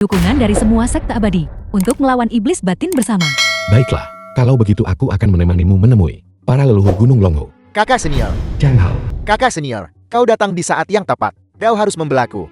Dukungan dari semua sekte abadi untuk melawan iblis batin bersama. Baiklah, kalau begitu aku akan menemanimu menemui para leluhur Gunung Longhu. Kakak senior, Zhang Hao, kakak senior, kau datang di saat yang tepat. Kau harus membelaku.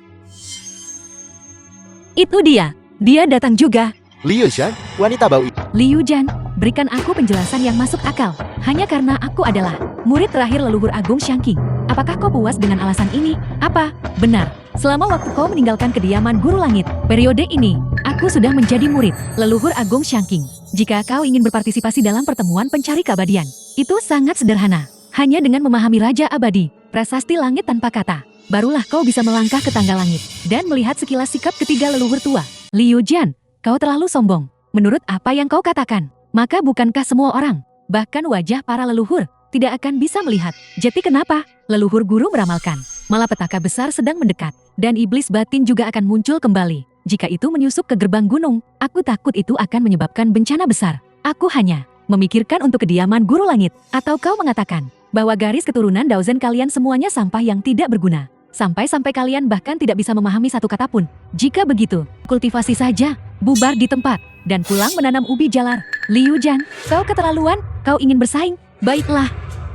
Itu dia datang juga. Liu Shan, wanita bau. Liu Jan, berikan aku penjelasan yang masuk akal. Hanya karena aku adalah murid terakhir leluhur Agung Shangqing. Apakah kau puas dengan alasan ini? Apa? Benar. Selama waktu kau meninggalkan kediaman Guru Langit, periode ini, aku sudah menjadi murid leluhur Agung Shangqing. Jika kau ingin berpartisipasi dalam pertemuan pencari keabadian, itu sangat sederhana. Hanya dengan memahami Raja Abadi, prasasti langit tanpa kata, barulah kau bisa melangkah ke tangga langit dan melihat sekilas sikap ketiga leluhur tua. Liu Jan, kau terlalu sombong. Menurut apa yang kau katakan, maka bukankah semua orang, bahkan wajah para leluhur, tidak akan bisa melihat? Jadi kenapa? Leluhur guru meramalkan, malapetaka besar sedang mendekat, dan iblis batin juga akan muncul kembali. Jika itu menyusup ke gerbang gunung, aku takut itu akan menyebabkan bencana besar. Aku hanya memikirkan untuk kediaman Guru Langit. Atau kau mengatakan bahwa garis keturunan Daozen kalian semuanya sampah yang tidak berguna. Sampai-sampai kalian bahkan tidak bisa memahami satu kata pun. Jika begitu, kultivasi saja, bubar di tempat, dan pulang menanam ubi jalar. Liu Jan, kau keterlaluan, kau ingin bersaing? Baiklah,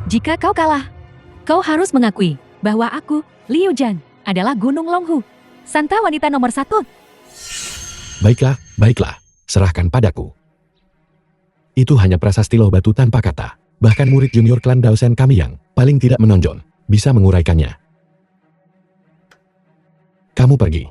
jika kau kalah, kau harus mengakui bahwa aku, Liu Jan, adalah Gunung Longhu, Santa wanita nomor 1. Baiklah, serahkan padaku. Itu hanya prasasti loh batu tanpa kata. Bahkan murid junior klan Daozen kami yang paling tidak menonjol bisa menguraikannya. Kamu pergi.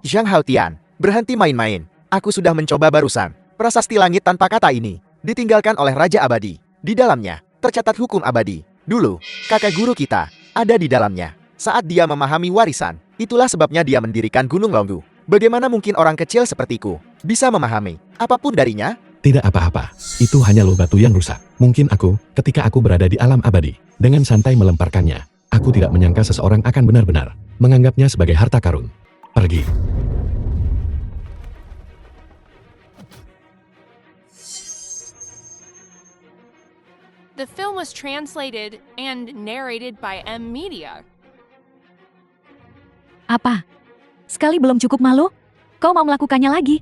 Zhang Haotian, berhenti main-main. Aku sudah mencoba barusan. Prasasti langit tanpa kata ini ditinggalkan oleh Raja Abadi. Di dalamnya tercatat hukum abadi. Dulu, kakek guru kita ada di dalamnya. Saat dia memahami warisan, itulah sebabnya dia mendirikan Gunung Longhu. Bagaimana mungkin orang kecil sepertiku bisa memahami apapun darinya? Tidak apa-apa, itu hanya loh batu yang rusak. Mungkin aku, ketika aku berada di alam abadi, dengan santai melemparkannya, aku tidak menyangka seseorang akan benar-benar menganggapnya sebagai harta karun. Pergi. The film was translated and narrated by M Media. Apa? Sekali belum cukup malu? Kau mau melakukannya lagi?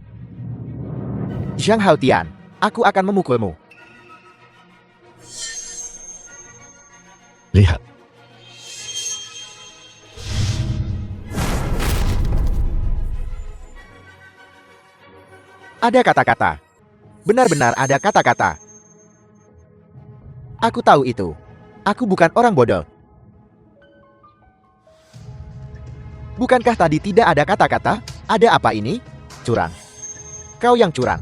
Zhang Haotian, aku akan memukulmu. Lihat. Ada kata-kata. Benar-benar ada kata-kata. Aku tahu itu. Aku bukan orang bodoh. Bukankah tadi tidak ada kata-kata? Ada apa ini? Curang. Kau yang curang.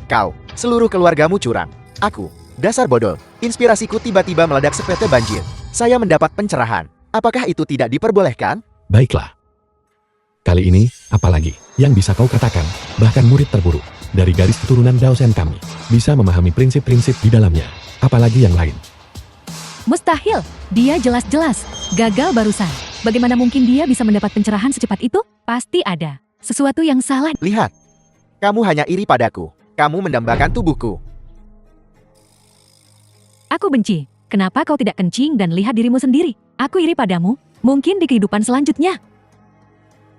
Kau, seluruh keluargamu curang. Aku, dasar bodoh. Inspirasiku tiba-tiba meledak seperti banjir. Saya mendapat pencerahan. Apakah itu tidak diperbolehkan? Baiklah. Kali ini, apalagi yang bisa kau katakan, bahkan murid terburuk dari garis keturunan Daozen kami bisa memahami prinsip-prinsip di dalamnya, apalagi yang lain. Mustahil, dia jelas-jelas gagal barusan. Bagaimana mungkin dia bisa mendapat pencerahan secepat itu? Pasti ada sesuatu yang salah. Lihat. Kamu hanya iri padaku. Kamu mendambakan tubuhku. Aku benci. Kenapa kau tidak kencing dan lihat dirimu sendiri? Aku iri padamu. Mungkin di kehidupan selanjutnya.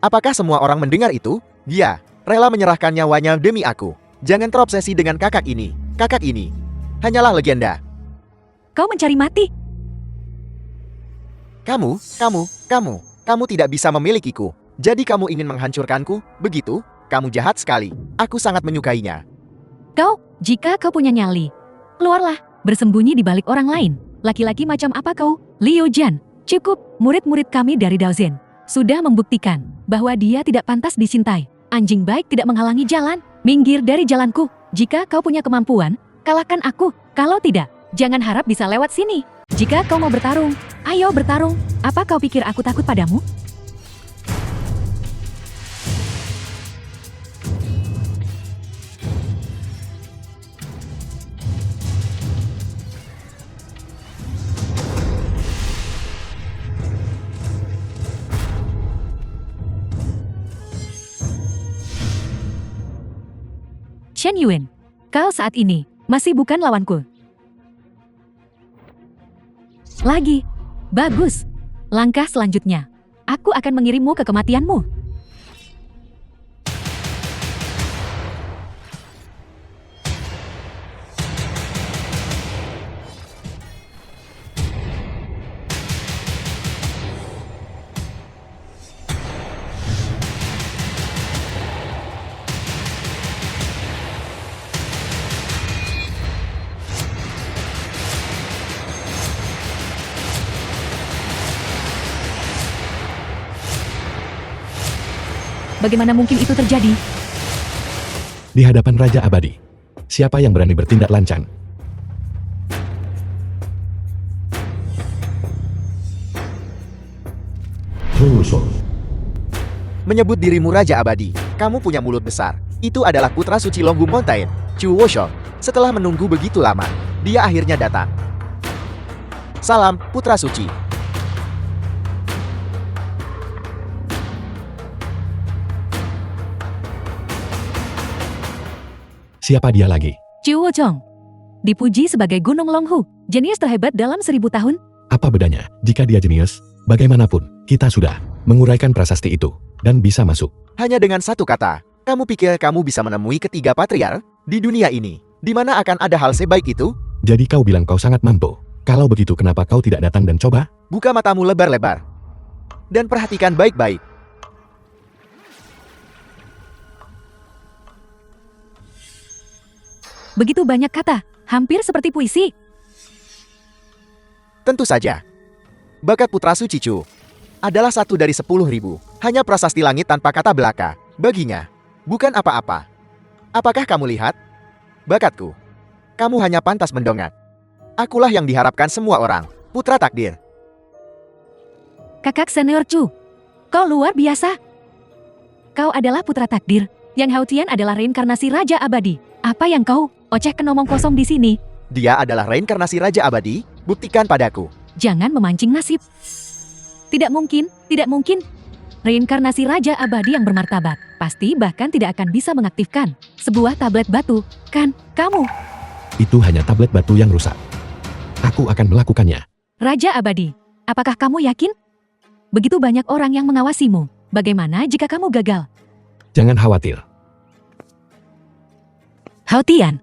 Apakah semua orang mendengar itu? Dia rela menyerahkan nyawanya demi aku. Jangan terobsesi dengan kakak ini. Kakak ini hanyalah legenda. Kau mencari mati. Kamu tidak bisa memilikiku. Jadi kamu ingin menghancurkanku, begitu? Kamu jahat sekali. Aku sangat menyukainya. Kau, jika kau punya nyali, keluarlah, bersembunyi di balik orang lain. Laki-laki macam apa kau? Liu Jan, cukup. Murid-murid kami dari Daozen sudah membuktikan bahwa dia tidak pantas dicintai. Anjing baik tidak menghalangi jalan. Minggir dari jalanku. Jika kau punya kemampuan, kalahkan aku. Kalau tidak, jangan harap bisa lewat sini. Jika kau mau bertarung, ayo bertarung. Apa kau pikir aku takut padamu? Chen Yuan, kau saat ini masih bukan lawanku. Lagi. Bagus. Langkah selanjutnya, aku akan mengirimmu ke kematianmu. Bagaimana mungkin itu terjadi? Di hadapan Raja Abadi, siapa yang berani bertindak lancang? Rusuh. Menyebut dirimu Raja Abadi, kamu punya mulut besar. Itu adalah putra suci Longhu Mountain, Chu Woshong. Setelah menunggu begitu lama, dia akhirnya datang. Salam, putra suci. Siapa dia lagi? Chu Wochong. Dipuji sebagai Gunung Longhu, jenius terhebat dalam 1000 tahun. Apa bedanya jika dia jenius? Bagaimanapun, kita sudah menguraikan prasasti itu dan bisa masuk. Hanya dengan satu kata, kamu pikir kamu bisa menemui ketiga patriark di dunia ini, di mana akan ada hal sebaik itu? Jadi kau bilang kau sangat mampu. Kalau begitu kenapa kau tidak datang dan coba? Buka matamu lebar-lebar. Dan perhatikan baik-baik. Begitu banyak kata, hampir seperti puisi. Tentu saja. Bakat putra suci Chu adalah satu dari 10.000. Hanya prasasti langit tanpa kata belaka. Baginya, bukan apa-apa. Apakah kamu lihat? Bakatku. Kamu hanya pantas mendongak. Akulah yang diharapkan semua orang. Putra takdir. Kakak senior Chu, kau luar biasa. Kau adalah putra takdir. Yang Hao Tian adalah reinkarnasi Raja Abadi. Apa yang kau ocehkan omong kosong di sini? Dia adalah reinkarnasi Raja Abadi. Buktikan padaku. Jangan memancing nasib. Tidak mungkin, tidak mungkin. Reinkarnasi Raja Abadi yang bermartabat pasti bahkan tidak akan bisa mengaktifkan sebuah tablet batu, kan? Kamu, Itu hanya tablet batu yang rusak. Aku akan melakukannya. Raja Abadi, apakah kamu yakin? Begitu banyak orang yang mengawasimu. Bagaimana jika kamu gagal? Jangan khawatir. Hao Tian,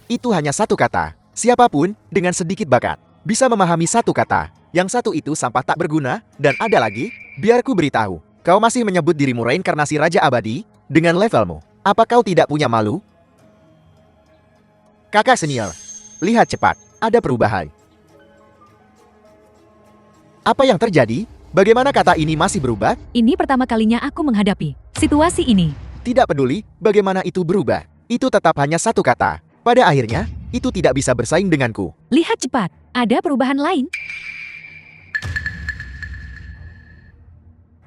Itu hanya satu kata. Siapapun dengan sedikit bakat bisa memahami satu kata. Yang satu itu sampah tak berguna. Dan ada lagi, biarku beritahu. Kau masih menyebut dirimu reinkarnasi Raja Abadi dengan levelmu. Apa kau tidak punya malu? Kakak senior, lihat cepat. Ada perubahan. Apa yang terjadi? Bagaimana kata ini masih berubah? ini pertama kalinya aku menghadapi situasi ini. Tidak peduli bagaimana itu berubah. Itu tetap hanya satu kata. Pada akhirnya, itu tidak bisa bersaing denganku. Lihat cepat, ada perubahan lain.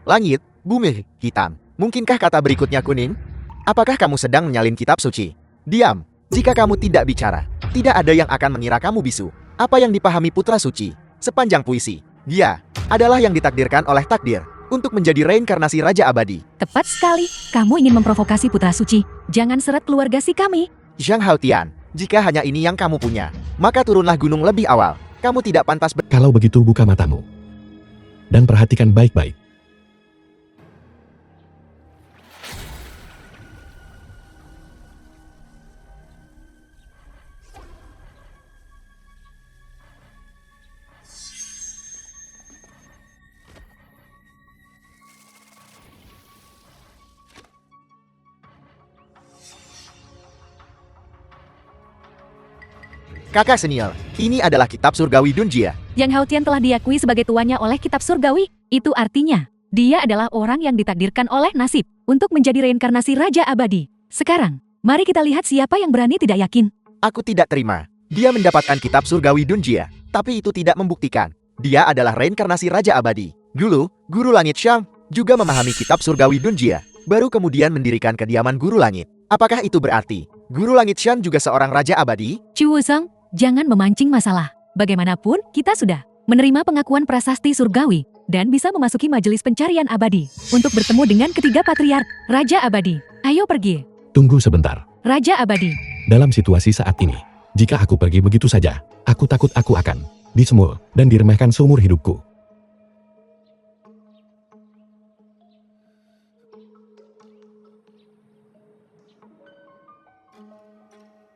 Langit, bumi, hitam. Mungkinkah kata berikutnya kuning? Apakah kamu sedang menyalin kitab suci? Diam. Jika kamu tidak bicara, tidak ada yang akan mengira kamu bisu. Apa yang dipahami putra suci? Sepanjang puisi, dia adalah yang ditakdirkan oleh takdir untuk menjadi reinkarnasi Raja Abadi. Tepat sekali, kamu ingin memprovokasi putra suci. Jangan seret keluarga si kami. Zhang Haotian, jika hanya ini yang kamu punya, maka turunlah gunung lebih awal. Kamu tidak pantas Kalau begitu buka matamu. Dan perhatikan baik-baik. Kakak senior, ini adalah kitab surgawi Dunjia. Yang Hao Tian telah diakui sebagai tuannya oleh kitab surgawi. Itu artinya, dia adalah orang yang ditakdirkan oleh nasib untuk menjadi reinkarnasi Raja Abadi. Sekarang, mari kita lihat siapa yang berani tidak yakin. Aku tidak terima. Dia mendapatkan kitab surgawi Dunjia, tapi itu tidak membuktikan. Dia adalah reinkarnasi Raja Abadi. Dulu, Guru Langit Shang juga memahami kitab surgawi Dunjia, baru kemudian mendirikan kediaman Guru Langit. Apakah itu berarti Guru Langit Shan juga seorang Raja Abadi? Chu Wuzong, jangan memancing masalah. Bagaimanapun, kita sudah menerima pengakuan prasasti surgawi dan bisa memasuki majelis pencarian abadi untuk bertemu dengan ketiga patriark Raja Abadi. Ayo pergi, Tunggu sebentar. Raja Abadi. Dalam situasi saat ini, jika aku pergi begitu saja, aku takut aku akan disemul dan diremehkan seumur hidupku.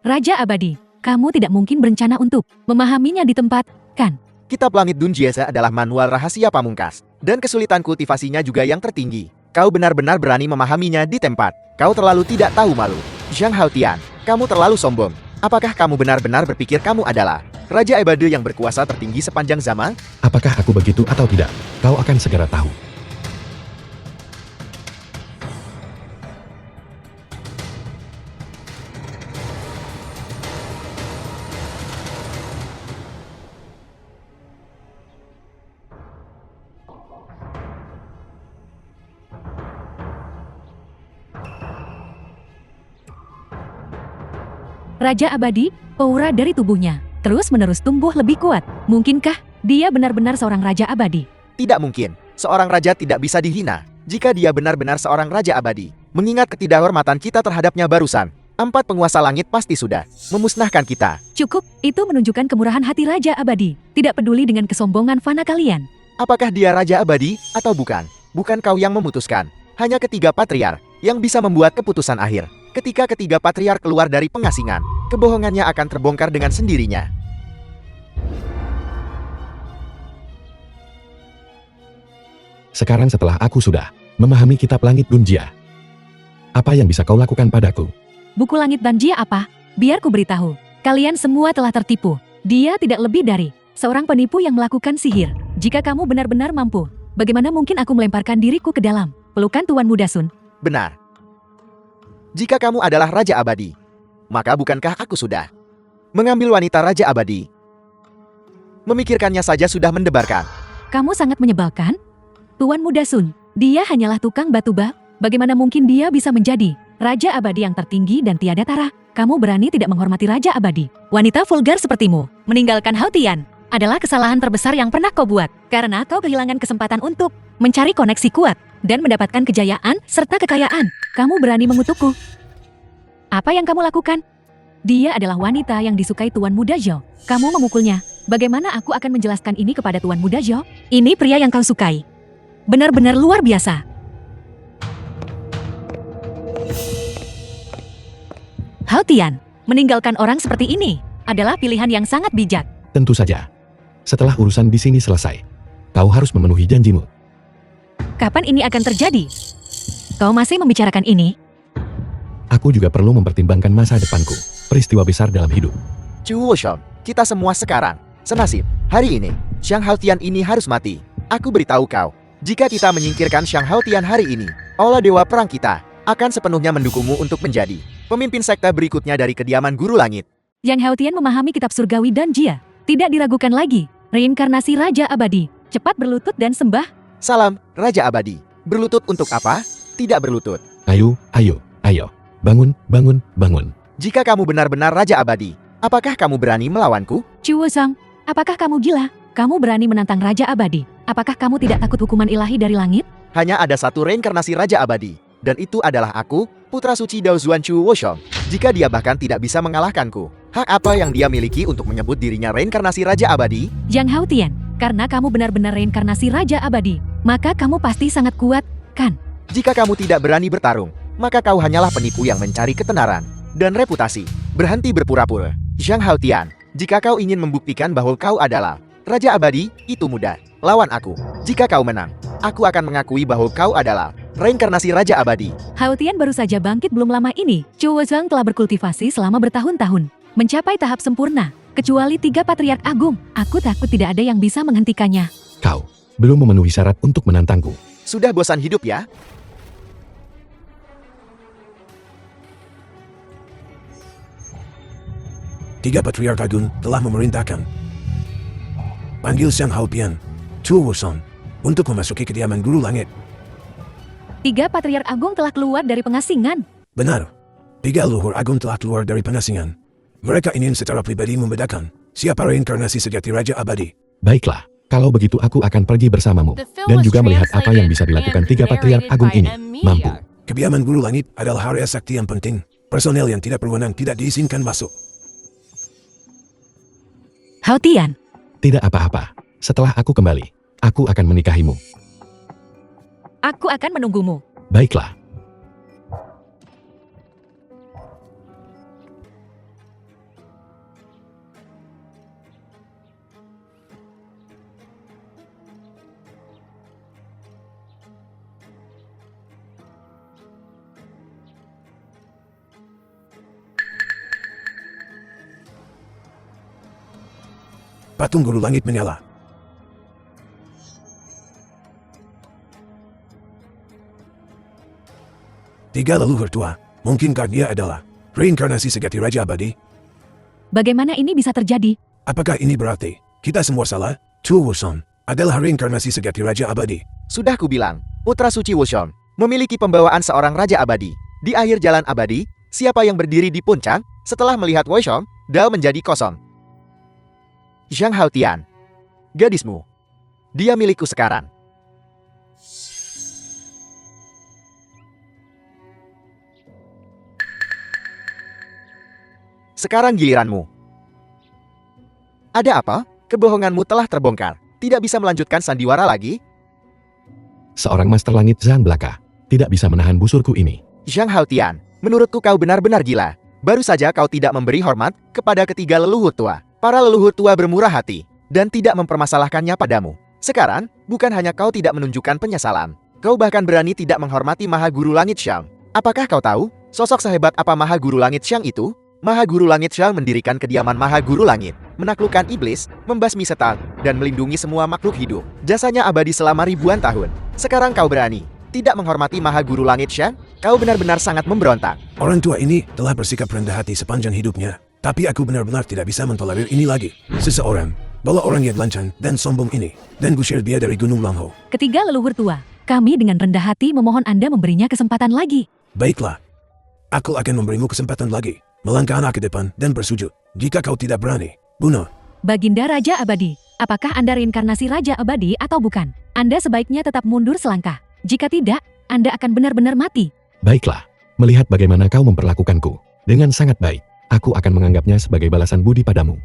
Raja Abadi, kamu tidak mungkin berencana untuk memahaminya di tempat kan? Kitab Langit Dunjiese adalah manual rahasia pamungkas, dan kesulitan kultivasinya juga yang tertinggi. Kau benar-benar berani memahaminya di tempat. Kau terlalu tidak tahu malu. Zhang Haotian, kamu terlalu sombong. Apakah kamu benar-benar berpikir kamu adalah Raja Ebade yang berkuasa tertinggi sepanjang zaman? Apakah aku begitu atau tidak? Kau akan segera tahu. Raja Abadi, aura dari tubuhnya terus-menerus tumbuh lebih kuat. Mungkinkah dia benar-benar seorang Raja Abadi? Tidak mungkin. Seorang raja tidak bisa dihina jika dia benar-benar seorang Raja Abadi. Mengingat ketidakhormatan kita terhadapnya barusan, 4 penguasa langit pasti sudah memusnahkan kita. Cukup, itu menunjukkan kemurahan hati Raja Abadi. Tidak peduli dengan kesombongan fana kalian. Apakah dia Raja Abadi atau bukan? Bukan kau yang memutuskan. Hanya ketiga patriark yang bisa membuat keputusan akhir. Ketika ketiga patriark keluar dari pengasingan, kebohongannya akan terbongkar dengan sendirinya. Sekarang setelah aku sudah memahami kitab langit Dunjia, apa yang bisa kau lakukan padaku? Buku langit Danjia apa? Biar ku beritahu. Kalian semua telah tertipu. Dia tidak lebih dari seorang penipu yang melakukan sihir. Jika kamu benar-benar mampu, bagaimana mungkin aku melemparkan diriku ke dalam pelukan Tuan Muda Sun? Benar. Jika kamu adalah Raja Abadi, maka bukankah aku sudah mengambil wanita Raja Abadi? Memikirkannya saja sudah mendebarkan. Kamu sangat menyebalkan. Tuan Muda Sun, dia hanyalah tukang batu bak. Bagaimana mungkin dia bisa menjadi Raja Abadi yang tertinggi dan tiada tara? Kamu berani tidak menghormati Raja Abadi. Wanita vulgar sepertimu, meninggalkan Haotian, adalah kesalahan terbesar yang pernah kau buat. Karena kau kehilangan kesempatan untuk mencari koneksi kuat dan mendapatkan kejayaan serta kekayaan. Kamu berani mengutukku. Apa yang kamu lakukan? Dia adalah wanita yang disukai Tuan Muda Zhou. Kamu memukulnya. Bagaimana aku akan menjelaskan ini kepada Tuan Muda Zhou? Ini pria yang kau sukai. Benar-benar luar biasa. Haotian, meninggalkan orang seperti ini adalah pilihan yang sangat bijak. Tentu saja. Setelah urusan di sini selesai, kau harus memenuhi janjimu. Kapan ini akan terjadi? Kau masih membicarakan ini? Aku juga perlu mempertimbangkan masa depanku. Peristiwa besar dalam hidup. Chu Woshom, kita semua sekarang senasib. Hari ini, Zhang Haotian ini harus mati. Aku beritahu kau, jika kita menyingkirkan Zhang Haotian hari ini, Aula Dewa Perang kita akan sepenuhnya mendukungmu untuk menjadi pemimpin sekte berikutnya dari kediaman Guru Langit. Yang Haotian memahami kitab surgawi dan Jia. Tidak diragukan lagi. Reinkarnasi Raja Abadi. Cepat berlutut dan sembah. Salam, Raja Abadi. Berlutut untuk apa? Tidak berlutut. Ayo, ayo, ayo. Bangun, bangun, bangun. Jika kamu benar-benar Raja Abadi, apakah kamu berani melawanku? Chu Wozong, apakah kamu gila? Kamu berani menantang Raja Abadi. Apakah kamu tidak takut hukuman ilahi dari langit? Hanya ada satu reinkarnasi Raja Abadi, dan itu adalah aku, putra suci Dao Zuan Chu Woshom. Jika dia bahkan tidak bisa mengalahkanku, hak apa yang dia miliki untuk menyebut dirinya reinkarnasi Raja Abadi? Yang Haotian, karena kamu benar-benar reinkarnasi Raja Abadi, maka kamu pasti sangat kuat, kan? Jika kamu tidak berani bertarung, maka kau hanyalah penipu yang mencari ketenaran dan reputasi. Berhenti berpura-pura. Zhang Haotian, jika kau ingin membuktikan bahwa kau adalah Raja Abadi, itu mudah. Lawan aku. Jika kau menang, aku akan mengakui bahwa kau adalah reinkarnasi Raja Abadi. Haotian baru saja bangkit belum lama ini. Chu Wozong telah berkultivasi selama bertahun-tahun, mencapai tahap sempurna. Kecuali 3 patriark agung, aku takut tidak ada yang bisa menghentikannya. Kau belum memenuhi syarat untuk menantangku. Sudah bosan hidup ya? Tiga Patriark Agung telah memerintahkan. Panggil Zhang Haotian, Chu Wozong, untuk memasuki kediaman Guru Langit. 3 patriark agung telah keluar dari pengasingan. Benar, 3 leluhur agung telah keluar dari pengasingan. Mereka ingin secara pribadi membedakan siapa reinkarnasi sejati Raja Abadi. Baiklah, kalau begitu aku akan pergi bersamamu. The film Dan was juga melihat apa yang bisa translated dilakukan and 3 patriark narrated agung by ini. M. Mampu. Media. Kediaman Guru Langit adalah area sakti yang penting. Personel yang tidak berwenang tidak diizinkan masuk. Haotian, Tidak apa-apa. Setelah aku kembali, aku akan menikahimu. aku akan menunggumu. Baiklah. patung guru langit menyala. Tiga leluhur tua, mungkinkah dia adalah reinkarnasi sejati Raja Abadi? Bagaimana ini bisa terjadi? Apakah ini berarti kita semua salah? Chu Wushun adalah reinkarnasi sejati Raja Abadi. Sudah kubilang, putra suci Wushun memiliki pembawaan seorang Raja Abadi. Di akhir jalan abadi, siapa yang berdiri di puncak setelah melihat Wushun, Dao menjadi kosong. Zhang Haotian, gadismu, dia milikku sekarang. Sekarang giliranmu. Ada apa? Kebohonganmu telah terbongkar. Tidak bisa melanjutkan sandiwara lagi? Seorang Master Langit Zhang belaka. Tidak bisa menahan busurku ini. Zhang Haotian, menurutku kau benar-benar gila. Baru saja kau tidak memberi hormat kepada ketiga leluhur tua. Para leluhur tua bermurah hati dan tidak mempermasalahkannya padamu. Sekarang, bukan hanya kau tidak menunjukkan penyesalan, kau bahkan berani tidak menghormati Maha Guru Langit Xiang. Apakah kau tahu, sosok sehebat apa Maha Guru Langit Xiang itu? Maha Guru Langit Xiang mendirikan kediaman Maha Guru Langit, menaklukkan iblis, membasmi setan, dan melindungi semua makhluk hidup. Jasanya abadi selama ribuan tahun. Sekarang kau berani tidak menghormati Maha Guru Langit Xiang? Kau benar-benar sangat memberontak. Orang tua ini telah bersikap rendah hati sepanjang hidupnya. Tapi aku benar-benar tidak bisa mentolerir ini lagi. Seseorang bawa orang yang lancang dan sombong ini dan gusir dia dari Gunung Langho. Ketiga leluhur tua, kami dengan rendah hati memohon Anda memberinya kesempatan lagi. Baiklah, aku akan memberimu kesempatan lagi. Melangkahlah ke depan dan bersujud. Jika kau tidak berani, bunuh. Baginda Raja Abadi, apakah Anda reinkarnasi Raja Abadi atau bukan? Anda sebaiknya tetap mundur selangkah. Jika tidak, Anda akan benar-benar mati. Baiklah, melihat bagaimana kau memperlakukanku dengan sangat baik, aku akan menganggapnya sebagai balasan budi padamu.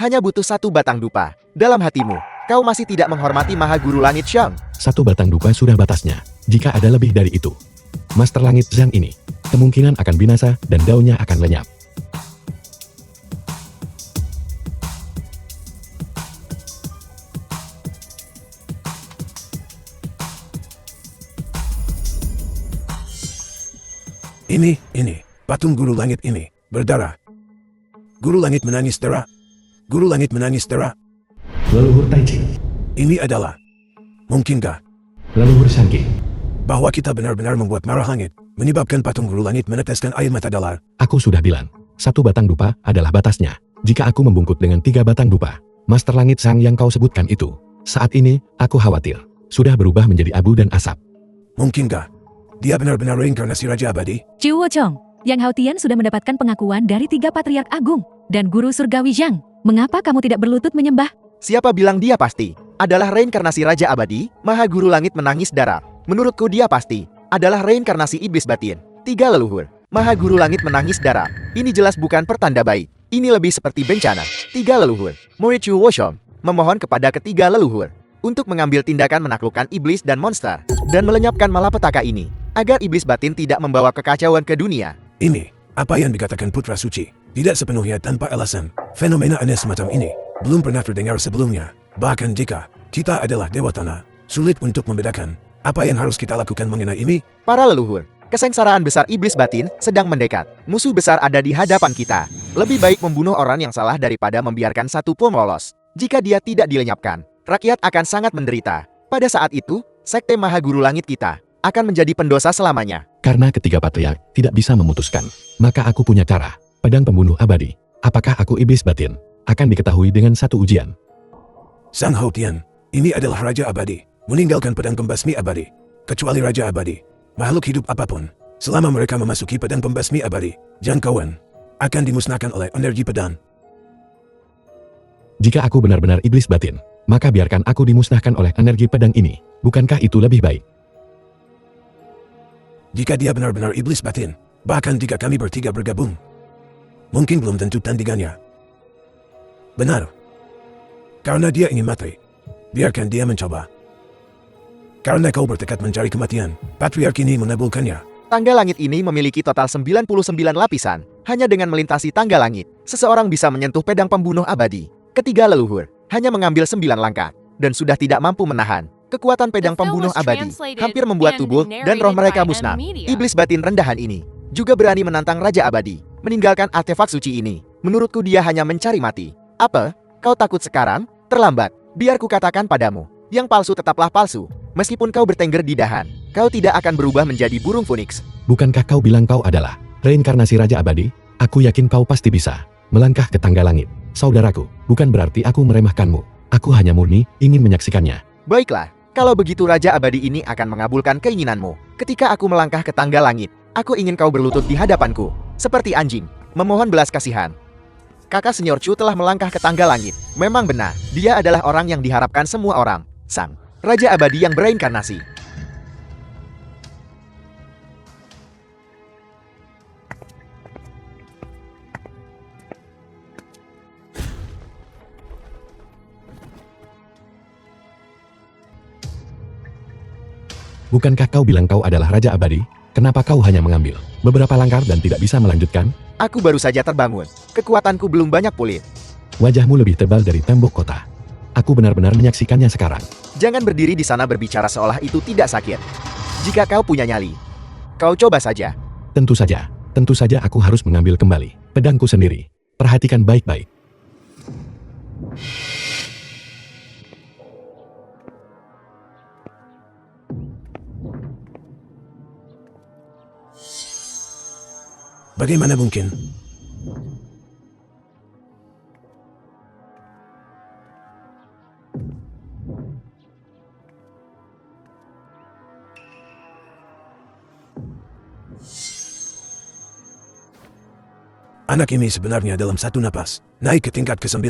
Hanya butuh satu batang dupa. Dalam hatimu, kau masih tidak menghormati Maha Guru Langit Xiang. Satu batang dupa sudah batasnya. Jika ada lebih dari itu, Master Langit Zhang ini kemungkinan akan binasa dan daunnya akan lenyap. Ini, patung Guru Langit ini, berdarah. Guru Langit menangis darah. Guru Langit menangis darah. Leluhur Taiji, Ini adalah, mungkinkah, leluhur Shangqi. bahwa kita benar-benar membuat marah langit, menyebabkan patung Guru Langit meneteskan air mata dalar. Aku sudah bilang, satu batang dupa adalah batasnya. Jika aku membungkut dengan 3 batang dupa, Master Langit Zhang yang kau sebutkan itu, saat ini, aku khawatir, sudah berubah menjadi abu dan asap. Mungkinkah, dia benar-benar reinkarnasi Raja Abadi? Chu Wuchong, Yang Haotian sudah mendapatkan pengakuan dari 3 patriark agung dan guru surgawi Zhang. Mengapa kamu tidak berlutut menyembah? Siapa bilang dia pasti adalah reinkarnasi Raja Abadi? Maha Guru Langit menangis darah. Menurutku dia pasti adalah reinkarnasi iblis batin. 3 leluhur. Maha Guru Langit menangis darah. Ini jelas bukan pertanda baik. Ini lebih seperti bencana. 3 leluhur. Murid Chu Wushun memohon kepada ketiga leluhur untuk mengambil tindakan menaklukkan iblis dan monster dan melenyapkan malapetaka ini agar iblis batin tidak membawa kekacauan ke dunia. Ini, apa yang dikatakan Putra Suci, tidak sepenuhnya tanpa alasan. Fenomena aneh semacam ini belum pernah terdengar sebelumnya. Bahkan jika kita adalah Dewa Tanah, sulit untuk membedakan apa yang harus kita lakukan mengenai ini. Para leluhur, kesengsaraan besar iblis batin sedang mendekat. Musuh besar ada di hadapan kita. Lebih baik membunuh orang yang salah daripada membiarkan satu pun lolos. Jika dia tidak dilenyapkan, rakyat akan sangat menderita. Pada saat itu, Sekte Maha Guru Langit kita akan menjadi pendosa selamanya. Karena ketiga patriark tidak bisa memutuskan, maka aku punya cara. Pedang pembunuh abadi. Apakah aku iblis batin? Akan diketahui dengan satu ujian. Sang Haotian, ini adalah Raja Abadi, meninggalkan pedang pembasmi abadi. Kecuali Raja Abadi, makhluk hidup apapun, selama mereka memasuki pedang pembasmi abadi, jangkauan akan dimusnahkan oleh energi pedang. Jika aku benar-benar iblis batin, maka biarkan aku dimusnahkan oleh energi pedang ini. Bukankah itu lebih baik? Jika dia benar-benar iblis batin, bahkan jika kami bertiga bergabung, mungkin belum tentu tandingannya. Benar. Karena dia ingin mati, biarkan dia mencoba. Karena kau bertekad mencari kematian, patriark ini menabulkannya. Tangga langit ini memiliki total 99 lapisan. Hanya dengan melintasi tangga langit, seseorang bisa menyentuh pedang pembunuh abadi. Ketiga leluhur hanya mengambil 9 langkah dan sudah tidak mampu menahan kekuatan pedang pembunuh abadi. Hampir membuat tubuh dan roh mereka musnah. Iblis batin rendahan ini juga berani menantang Raja Abadi, meninggalkan artefak suci ini. Menurutku dia hanya mencari mati. Apa? Kau takut sekarang? Terlambat. Biar ku katakan padamu, yang palsu tetaplah palsu. Meskipun kau bertengger di dahan, kau tidak akan berubah menjadi burung phoenix. Bukankah kau bilang kau adalah reinkarnasi Raja Abadi? Aku yakin kau pasti bisa melangkah ke tangga langit. Saudaraku, bukan berarti aku meremehkanmu. Aku hanya murni ingin menyaksikannya. Baiklah, kalau begitu Raja Abadi ini akan mengabulkan keinginanmu. Ketika aku melangkah ke tangga langit, aku ingin kau berlutut di hadapanku, seperti anjing, memohon belas kasihan. Kakak senior Chu telah melangkah ke tangga langit. Memang benar, dia adalah orang yang diharapkan semua orang. Sang Raja Abadi yang bereinkarnasi. Bukankah kau bilang kau adalah Raja Abadi? Kenapa kau hanya mengambil beberapa langkah dan tidak bisa melanjutkan? Aku baru saja terbangun. Kekuatanku belum banyak pulih. Wajahmu lebih tebal dari tembok kota. Aku benar-benar menyaksikannya sekarang. Jangan berdiri di sana berbicara seolah itu tidak sakit. Jika kau punya nyali, kau coba saja. Tentu saja aku harus mengambil kembali pedangku sendiri. Perhatikan baik-baik. Bagaimana mungkin? Anak ini sebenarnya dalam satu napas naik ke tingkat ke-9.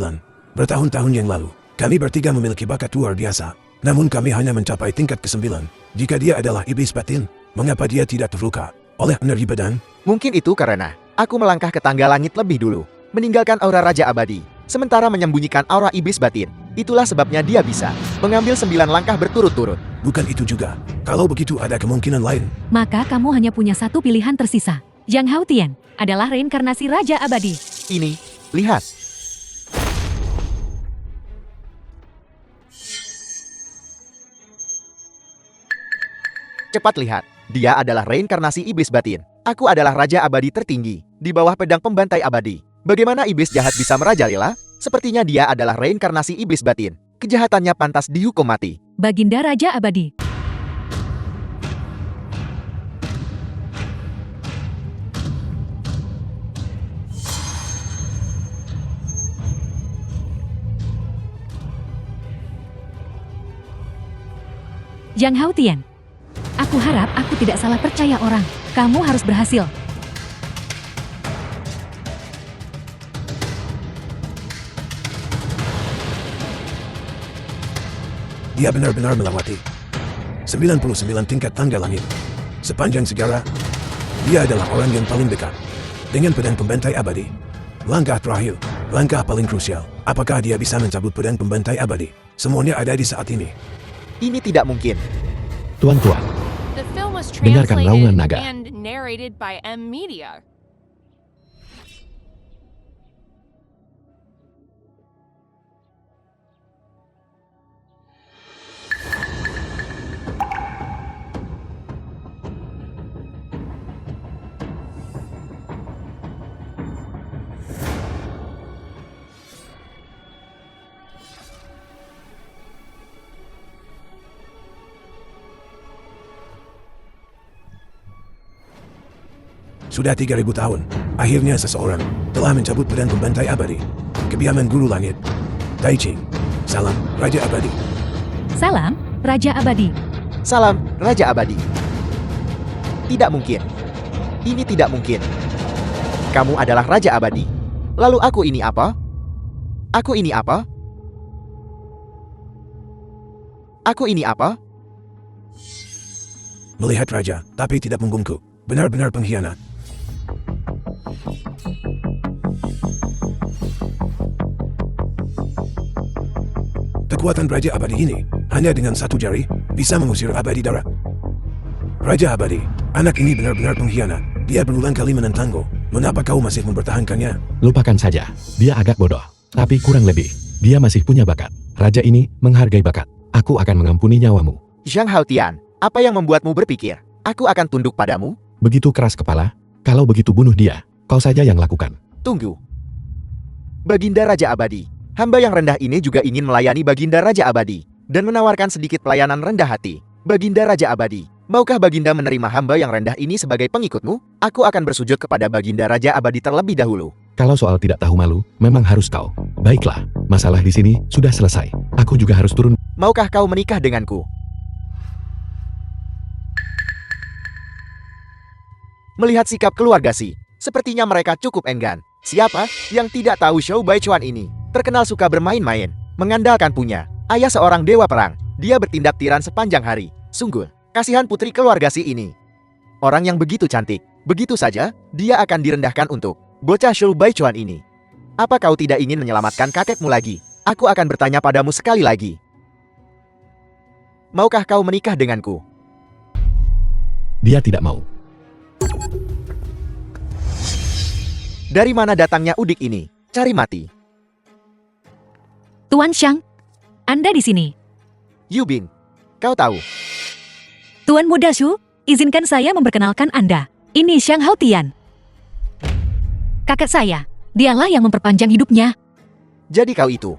Bertahun-tahun yang lalu, kami bertiga memiliki bakat luar biasa. Namun kami hanya mencapai tingkat ke-9. Jika dia adalah iblis batin, mengapa dia tidak terluka oleh energi pedang? Mungkin itu karena aku melangkah ke tangga langit lebih dulu, meninggalkan aura Raja Abadi, sementara menyembunyikan aura iblis batin. Itulah sebabnya dia bisa mengambil 9 langkah berturut-turut. Bukan itu juga. Kalau begitu ada kemungkinan lain. Maka kamu hanya punya satu pilihan tersisa. Yang Hao Tian adalah reinkarnasi Raja Abadi. Ini, lihat. Cepat lihat, dia adalah reinkarnasi iblis batin. Aku adalah Raja Abadi tertinggi, di bawah pedang pembantai abadi. Bagaimana iblis jahat bisa merajalela? Sepertinya dia adalah reinkarnasi iblis batin. Kejahatannya pantas dihukum mati. Baginda Raja Abadi. Yang Hao Tian, aku harap aku tidak salah percaya orang. Kamu harus berhasil. Dia benar-benar melewati 99 tingkat tangga langit. Sepanjang sejarah, dia adalah orang yang paling dekat dengan pedang pembantai abadi. Langkah terakhir, langkah paling krusial. Apakah dia bisa mencabut pedang pembantai abadi? Semuanya ada di saat ini. Ini tidak mungkin. Tuan-tuan, The film was Dengarkan raungan translated naga. and narrated by M Media. Sudah 3000 tahun, akhirnya seseorang telah mencabut pedang pembantai abadi. Kediaman Guru Langit. Tai Ching. Salam, Raja Abadi. Salam, Raja Abadi. Salam, Raja Abadi. Tidak mungkin. Ini tidak mungkin. Kamu adalah Raja Abadi. Lalu aku ini apa? Aku ini apa? Aku ini apa? Melihat Raja, tapi tidak membungkuk. Benar-benar pengkhianat. Kekuatan Raja Abadi ini, hanya dengan satu jari, bisa mengusir abadi darat. Raja Abadi, anak ini benar-benar pengkhianat. Dia berulang kali menentangku. Mengapa kau masih mempertahankannya? lupakan saja. Dia agak bodoh. Tapi kurang lebih, dia masih punya bakat. Raja ini menghargai bakat. Aku akan mengampuni nyawamu. Zhang Haotian, apa yang membuatmu berpikir aku akan tunduk padamu? Begitu keras kepala, Kalau begitu bunuh dia. Kau saja yang lakukan. Tunggu. Baginda Raja Abadi, hamba yang rendah ini juga ingin melayani Baginda Raja Abadi dan menawarkan sedikit pelayanan rendah hati. Baginda Raja Abadi, maukah Baginda menerima hamba yang rendah ini sebagai pengikutmu? Aku akan bersujud kepada Baginda Raja Abadi terlebih dahulu. Kalau soal tidak tahu malu, memang harus kau. Baiklah, masalah di sini sudah selesai. Aku juga harus turun. Maukah kau menikah denganku? Melihat sikap keluarga Si, sepertinya mereka cukup enggan. Siapa yang tidak tahu Shou Baichuan ini? Terkenal suka bermain-main, mengandalkan punya ayah seorang dewa perang. Dia bertindak tiran sepanjang hari. Sungguh, kasihan putri keluarga Si ini. Orang yang begitu cantik, begitu saja, dia akan direndahkan untuk bocah Shou Baichuan ini. Apa kau tidak ingin menyelamatkan kakekmu lagi? Aku akan bertanya padamu sekali lagi. Maukah kau menikah denganku? Dia tidak mau. Dari mana datangnya udik ini? Cari mati. Tuan Shang, Anda di sini. Yubing, kau tahu. Tuan Muda Shu, izinkan saya memperkenalkan Anda. Ini Shang Haotian. Kakak saya, dialah yang memperpanjang hidupnya. Jadi kau itu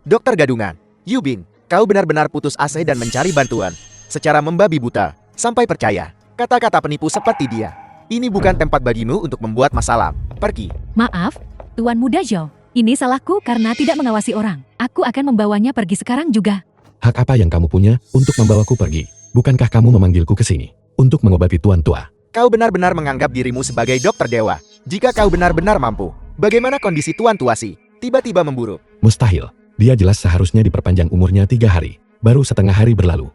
dokter gadungan. Yubing, kau benar-benar putus asa dan mencari bantuan secara membabi buta sampai percaya kata-kata penipu seperti dia. Ini bukan tempat bagimu untuk membuat masalah. Pergi. Maaf, Tuan Muda Zhou. Ini salahku karena tidak mengawasi orang. Aku akan membawanya pergi sekarang juga. Hak apa yang kamu punya untuk membawaku pergi? Bukankah kamu memanggilku ke sini untuk mengobati tuan tua? Kau benar-benar menganggap dirimu sebagai dokter dewa. Jika kau benar-benar mampu, bagaimana kondisi tuan tua Si tiba-tiba memburuk? Mustahil. Dia jelas seharusnya diperpanjang umurnya 3 hari. Baru setengah hari berlalu.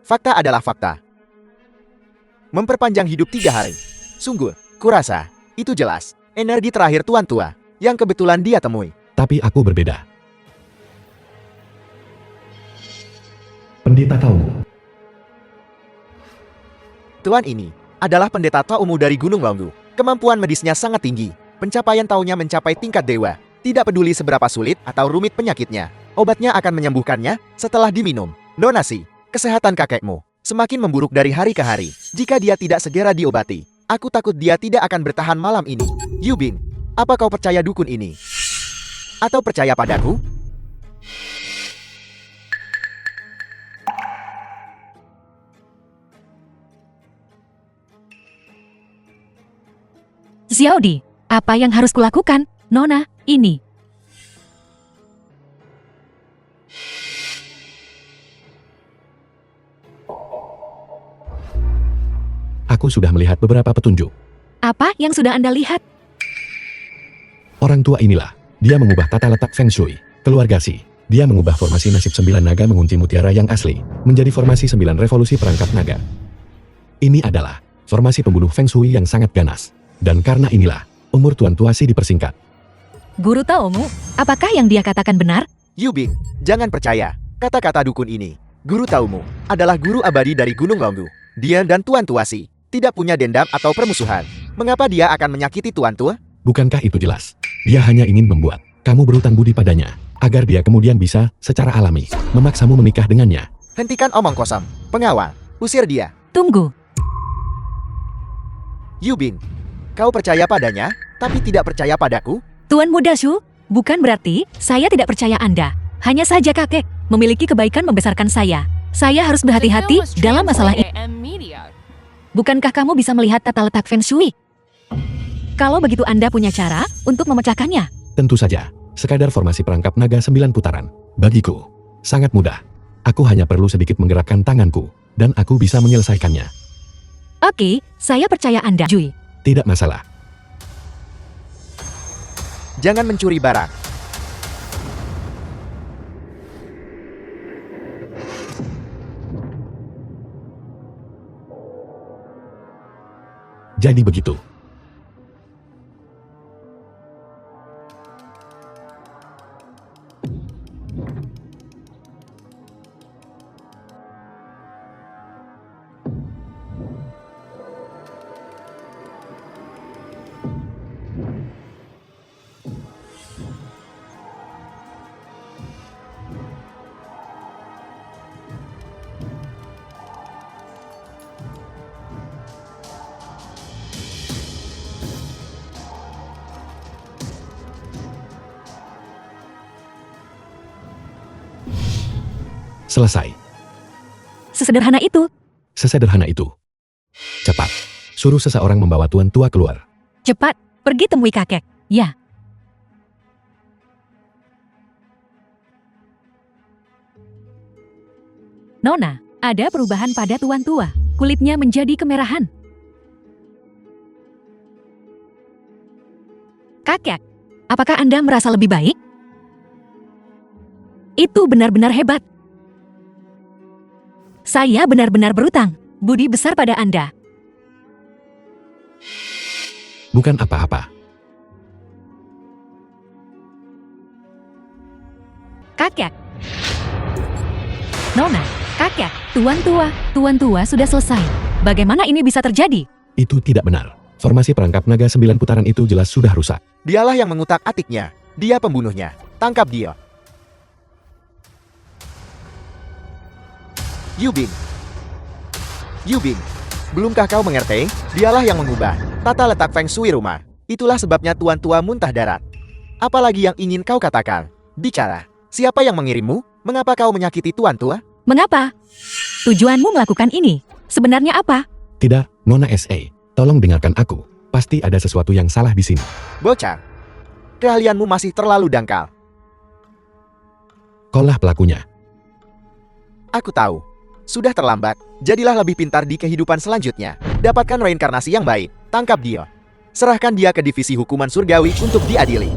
Fakta adalah fakta. Memperpanjang hidup 3 hari. Sungguh, kurasa, itu jelas energi terakhir tuan tua yang kebetulan dia temui. Tapi aku berbeda. Pendeta Taumu. Tuan ini adalah pendeta Taumu dari Gunung Longgu. Kemampuan medisnya sangat tinggi. Pencapaian taunya mencapai tingkat dewa. Tidak peduli seberapa sulit atau rumit penyakitnya, obatnya akan menyembuhkannya setelah diminum. Nona Si, kesehatan kakekmu semakin memburuk dari hari ke hari. Jika dia tidak segera diobati, aku takut dia tidak akan bertahan malam ini. Yubing, apa kau percaya dukun ini? Atau percaya padaku? Xiaodi, apa yang harus kulakukan? Nona, ini. Aku sudah melihat beberapa petunjuk. Apa yang sudah Anda lihat? Orang tua inilah. Dia mengubah tata letak Feng Shui. Keluarga Si. Dia mengubah formasi nasib 9 naga mengunci mutiara yang asli menjadi formasi 9 revolusi perangkap naga. Ini adalah formasi pembunuh Feng Shui yang sangat ganas. Dan karena inilah, umur tuan tua Si dipersingkat. Guru Taumu, apakah yang dia katakan benar? Yubing, jangan percaya kata-kata dukun ini. Guru Taumu adalah guru abadi dari Gunung Longgu. Dia dan tuan tua Si tidak punya dendam atau permusuhan. Mengapa dia akan menyakiti tuan tua? Bukankah itu jelas? Dia hanya ingin membuat kamu berhutang budi padanya, agar dia kemudian bisa, secara alami, memaksamu menikah dengannya. Hentikan omong kosong. Pengawal, usir dia. Tunggu. Yubing, kau percaya padanya, tapi tidak percaya padaku? Tuan Muda Shu, bukan berarti saya tidak percaya Anda. Hanya saja kakek memiliki kebaikan membesarkan saya. Saya harus The film berhati-hati was dalam masalah ini. translated by M-Media. Bukankah kamu bisa melihat tata letak Feng Shui? Kalau begitu Anda punya cara untuk memecahkannya. Tentu saja, sekadar formasi perangkap naga 9 putaran. Bagiku, sangat mudah. Aku hanya perlu sedikit menggerakkan tanganku, dan aku bisa menyelesaikannya. Oke, saya percaya Anda, Jui. Tidak masalah. Jangan mencuri barang. Jadi begitu. Selesai. Sesederhana itu. Sesederhana itu. Cepat. Suruh seseorang membawa tuan tua keluar. Cepat, pergi temui kakek. Ya. Nona, ada perubahan pada tuan tua. Kulitnya menjadi kemerahan. Kakek, apakah Anda merasa lebih baik? Itu benar-benar hebat. Saya benar-benar berutang budi besar pada Anda. Bukan apa-apa. Kakek. Nona, kakek, tuan tua sudah selesai. Bagaimana ini bisa terjadi? Itu tidak benar. Formasi perangkap naga 9 putaran itu jelas sudah rusak. Dialah yang mengutak-atiknya. Dia pembunuhnya. Tangkap dia. Yubin. Yubin. Belumkah kau mengerti? Dialah yang mengubah tata letak feng shui rumah. Itulah sebabnya tuan tua muntah darat. Apalagi yang ingin kau katakan? Bicara. Siapa yang mengirimmu? Mengapa kau menyakiti tuan tua? Mengapa? Tujuanmu melakukan ini? Sebenarnya apa? Tidak, Nona S.A. Tolong dengarkan aku. Pasti ada sesuatu yang salah di sini. Bocah. Keahlianmu masih terlalu dangkal. Kaulah pelakunya. Aku tahu. Sudah terlambat. Jadilah lebih pintar di kehidupan selanjutnya. Dapatkan reinkarnasi yang baik. Tangkap dia. Serahkan dia ke divisi hukuman surgawi untuk diadili.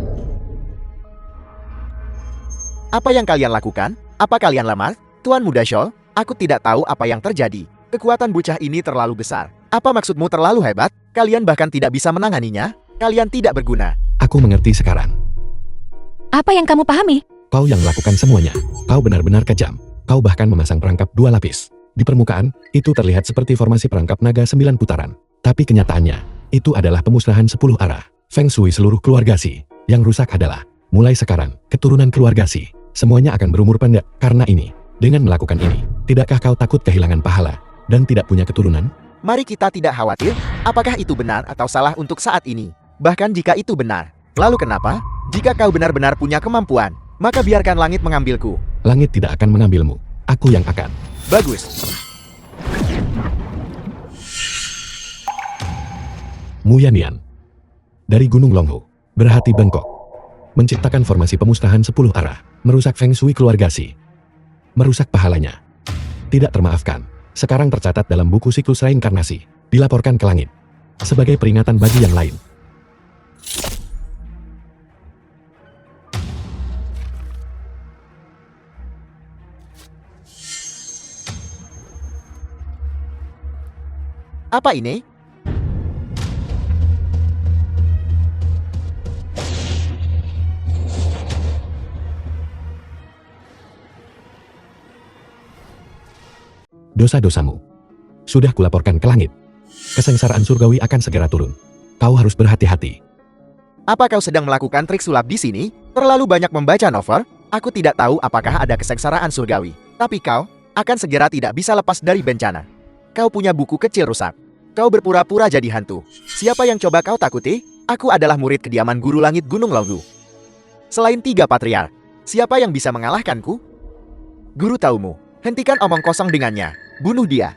Apa yang kalian lakukan? Apa kalian lemah? Tuan Muda Shol, aku tidak tahu apa yang terjadi. Kekuatan bocah ini terlalu besar. Apa maksudmu terlalu hebat? Kalian bahkan tidak bisa menanganinya? Kalian tidak berguna. Aku mengerti sekarang. Apa yang kamu pahami? Kau yang melakukan semuanya. Kau benar-benar kejam. Kau bahkan memasang perangkap 2 lapis. Di permukaan, itu terlihat seperti formasi perangkap naga 9 putaran. Tapi kenyataannya, itu adalah pemusnahan 10 arah. Feng Shui seluruh keluarga Si. Yang rusak adalah, mulai sekarang, keturunan keluarga Si. Semuanya akan berumur pendek. Karena ini, dengan melakukan ini, tidakkah kau takut kehilangan pahala dan tidak punya keturunan? Mari kita tidak khawatir. Apakah itu benar atau salah untuk saat ini? Bahkan jika itu benar, lalu kenapa? Jika kau benar-benar punya kemampuan, maka biarkan langit mengambilku. Langit tidak akan mengambilmu. Aku yang akan. Bagus. Mu Yannian. Dari Gunung Longhu. Berhati bengkok. Menciptakan formasi pemusnahan 10 arah. Merusak Feng Shui keluarga Si. Merusak pahalanya. Tidak termaafkan. Sekarang tercatat dalam buku siklus reinkarnasi. Dilaporkan ke langit. Sebagai peringatan bagi yang lain. Apa ini? Dosa-dosamu sudah kulaporkan ke langit. Kesengsaraan surgawi akan segera turun. Kau harus berhati-hati. Apa kau sedang melakukan trik sulap di sini? Terlalu banyak membaca novel? Aku tidak tahu apakah ada kesengsaraan surgawi. Tapi kau akan segera tidak bisa lepas dari bencana. Kau punya buku kecil rusak. Kau berpura-pura jadi hantu. Siapa yang coba kau takuti? Aku adalah murid kediaman guru langit Gunung Longhu. Selain 3 patriark, siapa yang bisa mengalahkanku? Guru taumu. Hentikan omong kosong dengannya. Bunuh dia.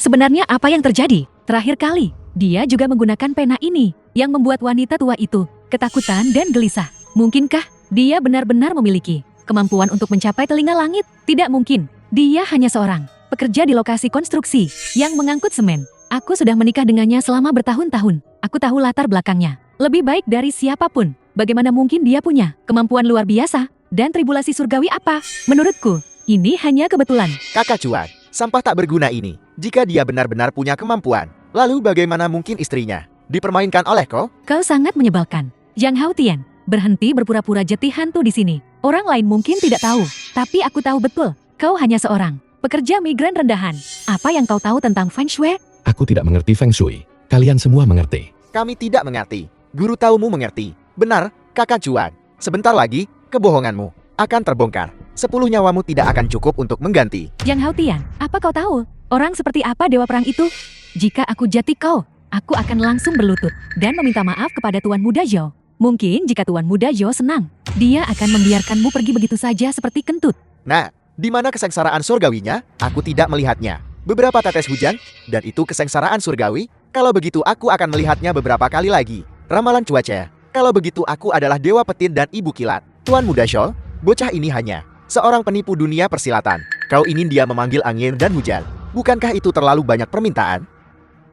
Sebenarnya apa yang terjadi? Terakhir kali, dia juga menggunakan pena ini, yang membuat wanita tua itu ketakutan dan gelisah. Mungkinkah dia benar-benar memiliki kemampuan untuk mencapai telinga langit? Tidak mungkin. Dia hanya seorang pekerja di lokasi konstruksi yang mengangkut semen. Aku sudah menikah dengannya selama bertahun-tahun. Aku tahu latar belakangnya. Lebih baik dari siapapun. Bagaimana mungkin dia punya kemampuan luar biasa dan tribulasi surgawi apa? Menurutku, ini hanya kebetulan. Kakak cuan, sampah tak berguna ini. Jika dia benar-benar punya kemampuan, lalu bagaimana mungkin istrinya dipermainkan oleh kau? Kau sangat menyebalkan. Yang Hao Tian, berhenti berpura-pura jadi hantu di sini. Orang lain mungkin tidak tahu, tapi aku tahu betul. Kau hanya seorang pekerja migran rendahan. Apa yang kau tahu tentang Feng Shui? Aku tidak mengerti Feng Shui. Kalian semua mengerti. Kami tidak mengerti. Guru taumu mengerti. Benar, kakak cuan. Sebentar lagi, kebohonganmu akan terbongkar. 10 nyawamu tidak akan cukup untuk mengganti. Yang Hao Tian, apa kau tahu? Orang seperti apa Dewa Perang itu? Jika aku jati kau, aku akan langsung berlutut dan meminta maaf kepada Tuan Muda Zhou. Mungkin jika Tuan Muda Zhou senang, dia akan membiarkanmu pergi begitu saja seperti kentut. Nah, di mana kesengsaraan surgawinya? Aku tidak melihatnya. Beberapa tetes hujan, dan itu kesengsaraan surgawi. Kalau begitu aku akan melihatnya beberapa kali lagi. Ramalan cuaca. Kalau begitu aku adalah dewa petir dan ibu kilat. Tuan Muda Zhou, bocah ini hanya seorang penipu dunia persilatan. Kau ingin dia memanggil angin dan hujan. Bukankah itu terlalu banyak permintaan?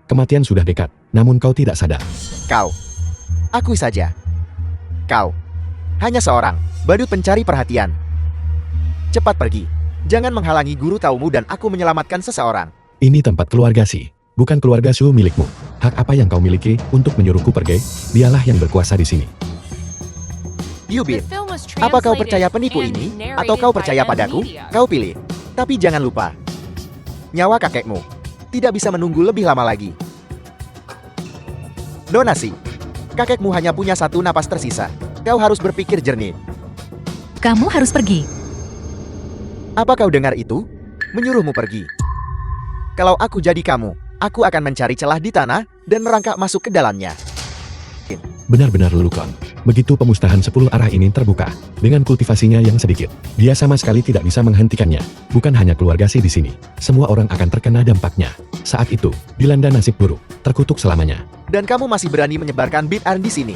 Kematian sudah dekat, namun kau tidak sadar. Kau. Aku saja. Kau. Hanya seorang badut pencari perhatian. Cepat pergi. Jangan menghalangi guru taumu dan aku menyelamatkan seseorang. Ini tempat keluarga Si, bukan keluarga Su milikmu. Hak apa yang kau miliki untuk menyuruhku pergi? Dialah yang berkuasa di sini. Yubin, apa kau percaya penipu ini? Atau kau percaya padaku? Kau pilih. Tapi jangan lupa, nyawa kakekmu tidak bisa menunggu lebih lama lagi. Donasi. Kakekmu hanya punya satu napas tersisa. Kau harus berpikir jernih. Kamu harus pergi. Apa kau dengar itu? Menyuruhmu pergi. Kalau aku jadi kamu, aku akan mencari celah di tanah dan merangkak masuk ke dalamnya. Benar-benar lelucon. Begitu pemusnahan 10 arah ini terbuka, dengan kultivasinya yang sedikit, dia sama sekali tidak bisa menghentikannya. Bukan hanya keluarga Si di sini, semua orang akan terkena dampaknya. Saat itu, dilanda nasib buruk, terkutuk selamanya. Dan kamu masih berani menyebarkan bid'ah di sini.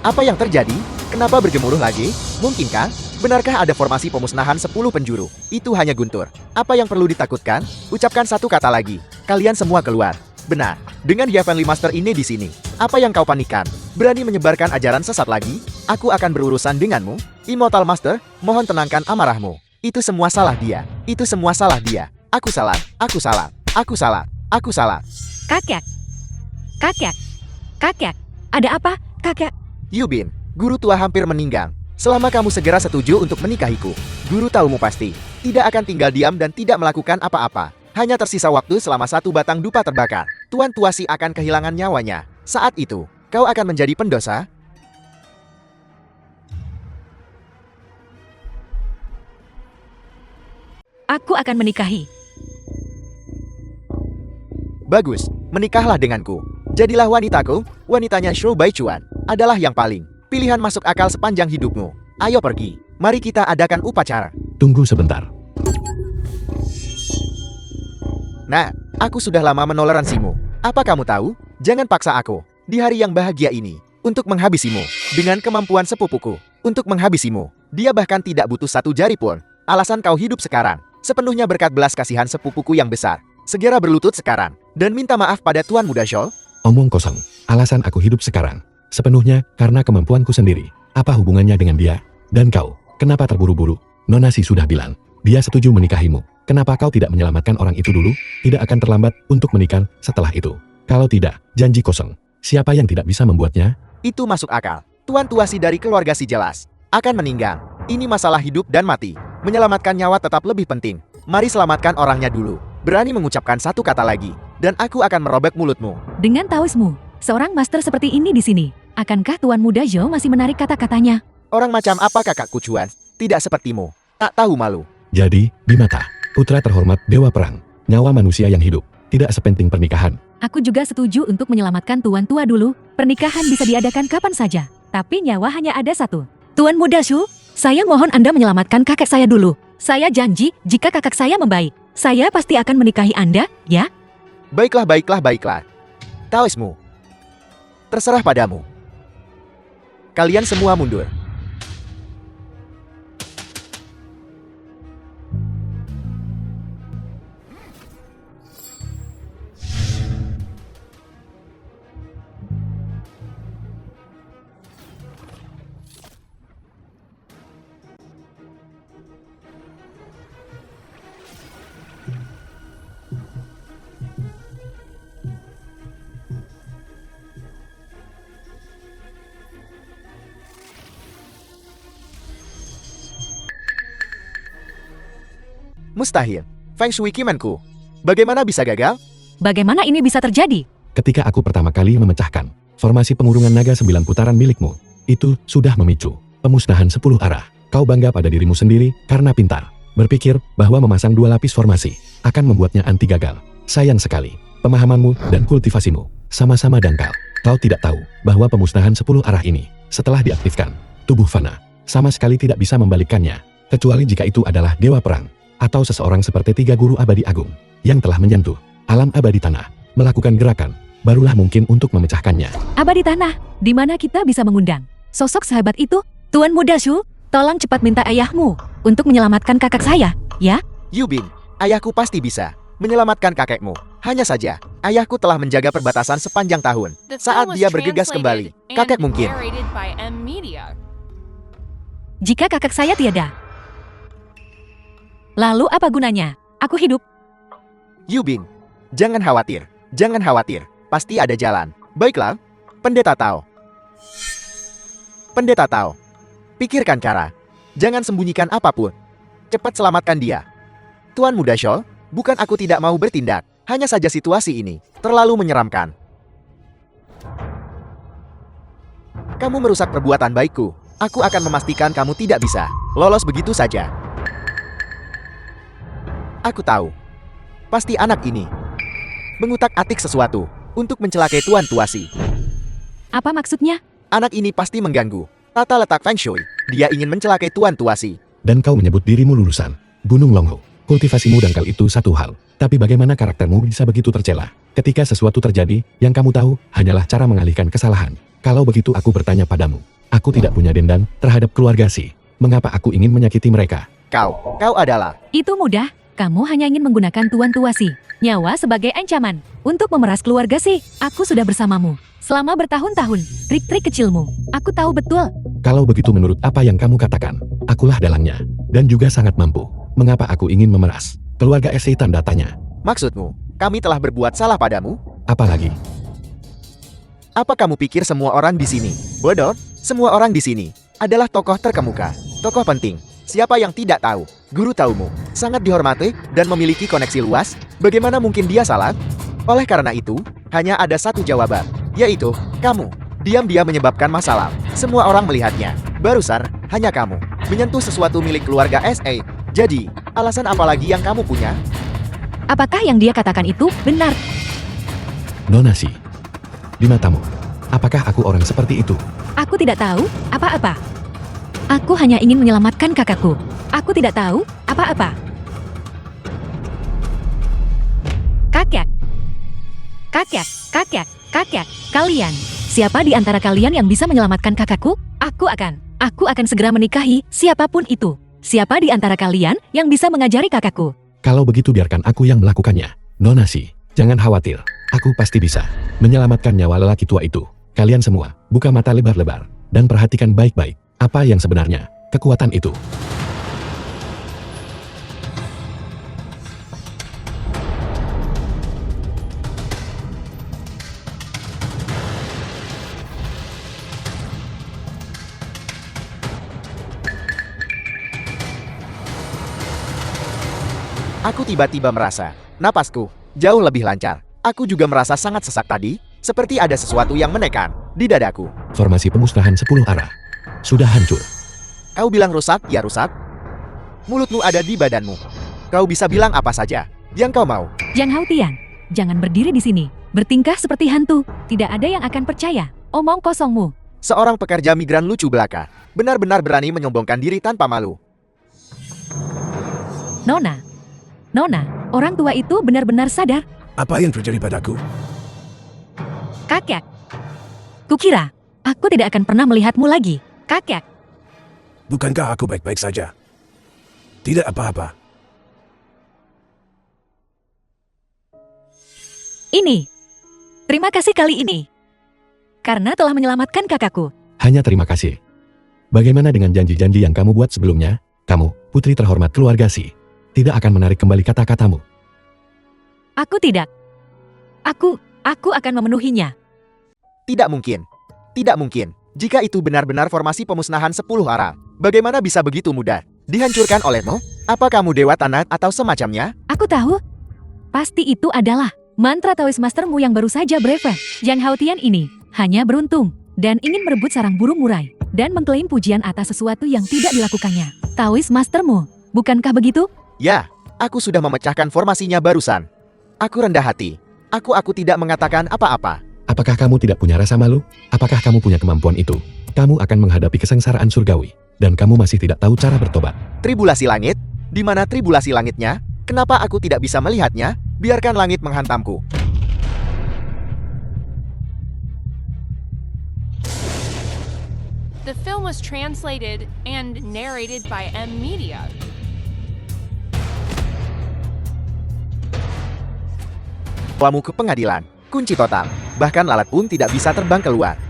Apa yang terjadi? Kenapa bergemuruh lagi? Mungkinkah? Benarkah ada formasi pemusnahan 10 penjuru? Itu hanya guntur. Apa yang perlu ditakutkan? Ucapkan satu kata lagi. Kalian semua keluar. Benar. Dengan Heavenly Master ini di sini. Apa yang kau panikkan? Berani menyebarkan ajaran sesat lagi? Aku akan berurusan denganmu. Immortal Master, mohon tenangkan amarahmu. Itu semua salah dia. Itu semua salah dia. Aku salah. Aku salah. Aku salah. Aku salah. Kakek. Kakek. Kakek. Ada apa, kakek? Yubin, guru tua hampir meninggal. Selama kamu segera setuju untuk menikahiku, guru taumu pasti tidak akan tinggal diam dan tidak melakukan apa-apa. Hanya tersisa waktu selama 1 batang dupa terbakar. Tuan tua Si akan kehilangan nyawanya. Saat itu, kau akan menjadi pendosa. Aku akan menikahi. Bagus, menikahlah denganku. Jadilah wanitaku. Wanitanya Shu Baichuan adalah yang paling pilihan masuk akal sepanjang hidupmu. Ayo pergi. Mari kita adakan upacara. Tunggu sebentar. Nah, aku sudah lama menoleransimu. Apa kamu tahu? Jangan paksa aku di hari yang bahagia ini untuk menghabisimu dengan kemampuan sepupuku untuk menghabisimu. Dia bahkan tidak butuh 1 jari pun. Alasan kau hidup sekarang sepenuhnya berkat belas kasihan sepupuku yang besar. Segera berlutut sekarang dan minta maaf pada Tuan Muda Zhou. Omong kosong. Alasan aku hidup sekarang sepenuhnya karena kemampuanku sendiri. Apa hubungannya dengan dia? Dan kau, kenapa terburu-buru? Nona Si sudah bilang, dia setuju menikahimu. Kenapa kau tidak menyelamatkan orang itu dulu? Tidak akan terlambat untuk menikah setelah itu. Kalau tidak, janji kosong. Siapa yang tidak bisa membuatnya? Itu masuk akal. Tuan tua Si dari keluarga Si jelas akan meninggal. Ini masalah hidup dan mati. Menyelamatkan nyawa tetap lebih penting. Mari selamatkan orangnya dulu. Berani mengucapkan satu kata lagi, dan aku akan merobek mulutmu. Dengan taoismu, seorang master seperti ini di sini, akankah Tuan Muda Zhou masih menarik kata-katanya? Orang macam apa kakakku Cuan? Tidak sepertimu. Tak tahu malu. Jadi, Bimata, putra terhormat Dewa Perang, nyawa manusia yang hidup, tidak sepenting pernikahan. Aku juga setuju untuk menyelamatkan Tuan Tua dulu. Pernikahan bisa diadakan kapan saja, tapi nyawa hanya ada 1. Tuan Muda Zhou, saya mohon Anda menyelamatkan kakek saya dulu. Saya janji, jika kakak saya membaik, saya pasti akan menikahi Anda, ya? Baiklah, baiklah, baiklah. Taoismu. Terserah padamu. Kalian semua mundur. Mustahil. Feng Shui Kimanku. Bagaimana bisa gagal? Bagaimana ini bisa terjadi? Ketika aku pertama kali memecahkan formasi pengurungan naga 9 putaran milikmu, itu sudah memicu pemusnahan 10 arah. Kau bangga pada dirimu sendiri karena pintar. Berpikir bahwa memasang 2 lapis formasi akan membuatnya anti gagal. Sayang sekali, pemahamanmu dan kultivasimu sama-sama dangkal. Kau tidak tahu bahwa pemusnahan 10 arah ini, setelah diaktifkan, tubuh Fana sama sekali tidak bisa membalikkannya, kecuali jika itu adalah dewa perang, atau seseorang seperti 3 guru abadi agung, yang telah menyentuh alam abadi tanah, melakukan gerakan, barulah mungkin untuk memecahkannya. Abadi tanah, di mana kita bisa mengundang sosok sahabat itu? Tuan Muda Shu, tolong cepat minta ayahmu untuk menyelamatkan kakak saya, ya? Yubin, ayahku pasti bisa menyelamatkan kakekmu. Hanya saja, ayahku telah menjaga perbatasan sepanjang tahun. The film Saat was dia bergegas kembali, translated kakek and mungkin. narrated by M Media. Jika kakak saya tiada, lalu apa gunanya? Aku hidup. Yubin, jangan khawatir. Jangan khawatir. Pasti ada jalan. Baiklah, Pendeta Tao. Pendeta Tao, pikirkan cara. Jangan sembunyikan apapun. Cepat selamatkan dia. Tuan Muda Shol, bukan aku tidak mau bertindak. Hanya saja situasi ini terlalu menyeramkan. Kamu merusak perbuatan baikku. Aku akan memastikan kamu tidak bisa lolos begitu saja. Aku tahu. Pasti anak ini mengutak-atik sesuatu untuk mencelakai Tuan Tuasi. Apa maksudnya? Anak ini pasti mengganggu tata letak Feng Shui. Dia ingin mencelakai Tuan Tuasi. Dan kau menyebut dirimu lulusan Gunung Longho. Kultivasimu dangkal itu satu hal, tapi bagaimana karaktermu bisa begitu tercela? Ketika sesuatu terjadi, yang kamu tahu hanyalah cara mengalihkan kesalahan. Kalau begitu aku bertanya padamu, aku tidak punya dendam terhadap keluarga Si. Mengapa aku ingin menyakiti mereka? Kau adalah. Itu mudah, kamu hanya ingin menggunakan Tuan Tuasi nyawa sebagai ancaman untuk memeras keluarga Si. Aku sudah bersamamu selama bertahun-tahun. Trik-trik kecilmu, aku tahu betul. Kalau begitu menurut apa yang kamu katakan, akulah dalangnya, dan juga sangat mampu. Mengapa aku ingin memeras keluarga SI? Tanda tanya. Maksudmu, kami telah berbuat salah padamu? Apalagi, Apa kamu pikir semua orang di sini bodoh? Semua orang di sini adalah tokoh terkemuka, tokoh penting. Siapa yang tidak tahu? Guru Taumu sangat dihormati dan memiliki koneksi luas. Bagaimana mungkin dia salah? Oleh karena itu, hanya ada satu jawaban, yaitu kamu. Diam-diam menyebabkan masalah. Semua orang melihatnya. Barusan, hanya kamu menyentuh sesuatu milik keluarga SA. Jadi, alasan apa lagi yang kamu punya? Apakah yang dia katakan itu benar? Nona Si, di matamu, apakah aku orang seperti itu? Aku tidak tahu apa-apa. Aku hanya ingin menyelamatkan kakakku. Aku tidak tahu apa-apa. Kakek, kalian. Siapa di antara kalian yang bisa menyelamatkan kakakku? Aku akan segera menikahi siapapun itu. Siapa di antara kalian yang bisa mengajari kakakku? Kalau begitu biarkan aku yang melakukannya. Nona Si, jangan khawatir. Aku pasti bisa menyelamatkan nyawa lelaki tua itu. Kalian semua, buka mata lebar-lebar dan perhatikan baik-baik apa yang sebenarnya kekuatan itu. Aku tiba-tiba merasa napasku jauh lebih lancar. Aku juga merasa sangat sesak tadi, seperti ada sesuatu yang menekan di dadaku. Formasi pemusnahan 10 arah sudah hancur. Kau bilang rusak, ya rusak. Mulutmu ada di badanmu. Kau bisa bilang apa saja yang kau mau. Yang Hautian, jangan berdiri di sini. Bertingkah seperti hantu. Tidak ada yang akan percaya. Omong kosongmu. Seorang pekerja migran lucu belaka, benar-benar berani menyombongkan diri tanpa malu. Nona, orang tua itu benar-benar sadar. Apa yang terjadi padaku? Kakek. Kukira, aku tidak akan pernah melihatmu lagi. Kakek. Bukankah aku baik-baik saja? Tidak apa-apa. Ini. Terima kasih kali ini. Karena telah menyelamatkan kakakku. Hanya terima kasih. Bagaimana dengan janji-janji yang kamu buat sebelumnya? Kamu, putri terhormat keluarga Si, tidak akan menarik kembali kata-katamu. Aku tidak. Aku akan memenuhinya. Tidak mungkin. Tidak mungkin. Jika itu benar-benar formasi pemusnahan 10 arah, bagaimana bisa begitu mudah dihancurkan olehmu? Apa kamu dewa tanah atau semacamnya? Aku tahu. Pasti itu adalah mantra Taoist Mastermu yang baru saja brevet. Yang Hautian ini hanya beruntung dan ingin merebut sarang burung murai dan mengklaim pujian atas sesuatu yang tidak dilakukannya. Taoist Mastermu, bukankah begitu? Ya, aku sudah memecahkan formasinya barusan. Aku rendah hati. Aku tidak mengatakan apa-apa. Apakah kamu tidak punya rasa malu? Apakah kamu punya kemampuan itu? Kamu akan menghadapi kesengsaraan surgawi. Dan kamu masih tidak tahu cara bertobat. Tribulasi langit? Di mana tribulasi langitnya? Kenapa aku tidak bisa melihatnya? Biarkan langit menghantamku. The film was translated and narrated by M Media. Bawamu ke pengadilan. Kunci total. Bahkan lalat pun tidak bisa terbang keluar.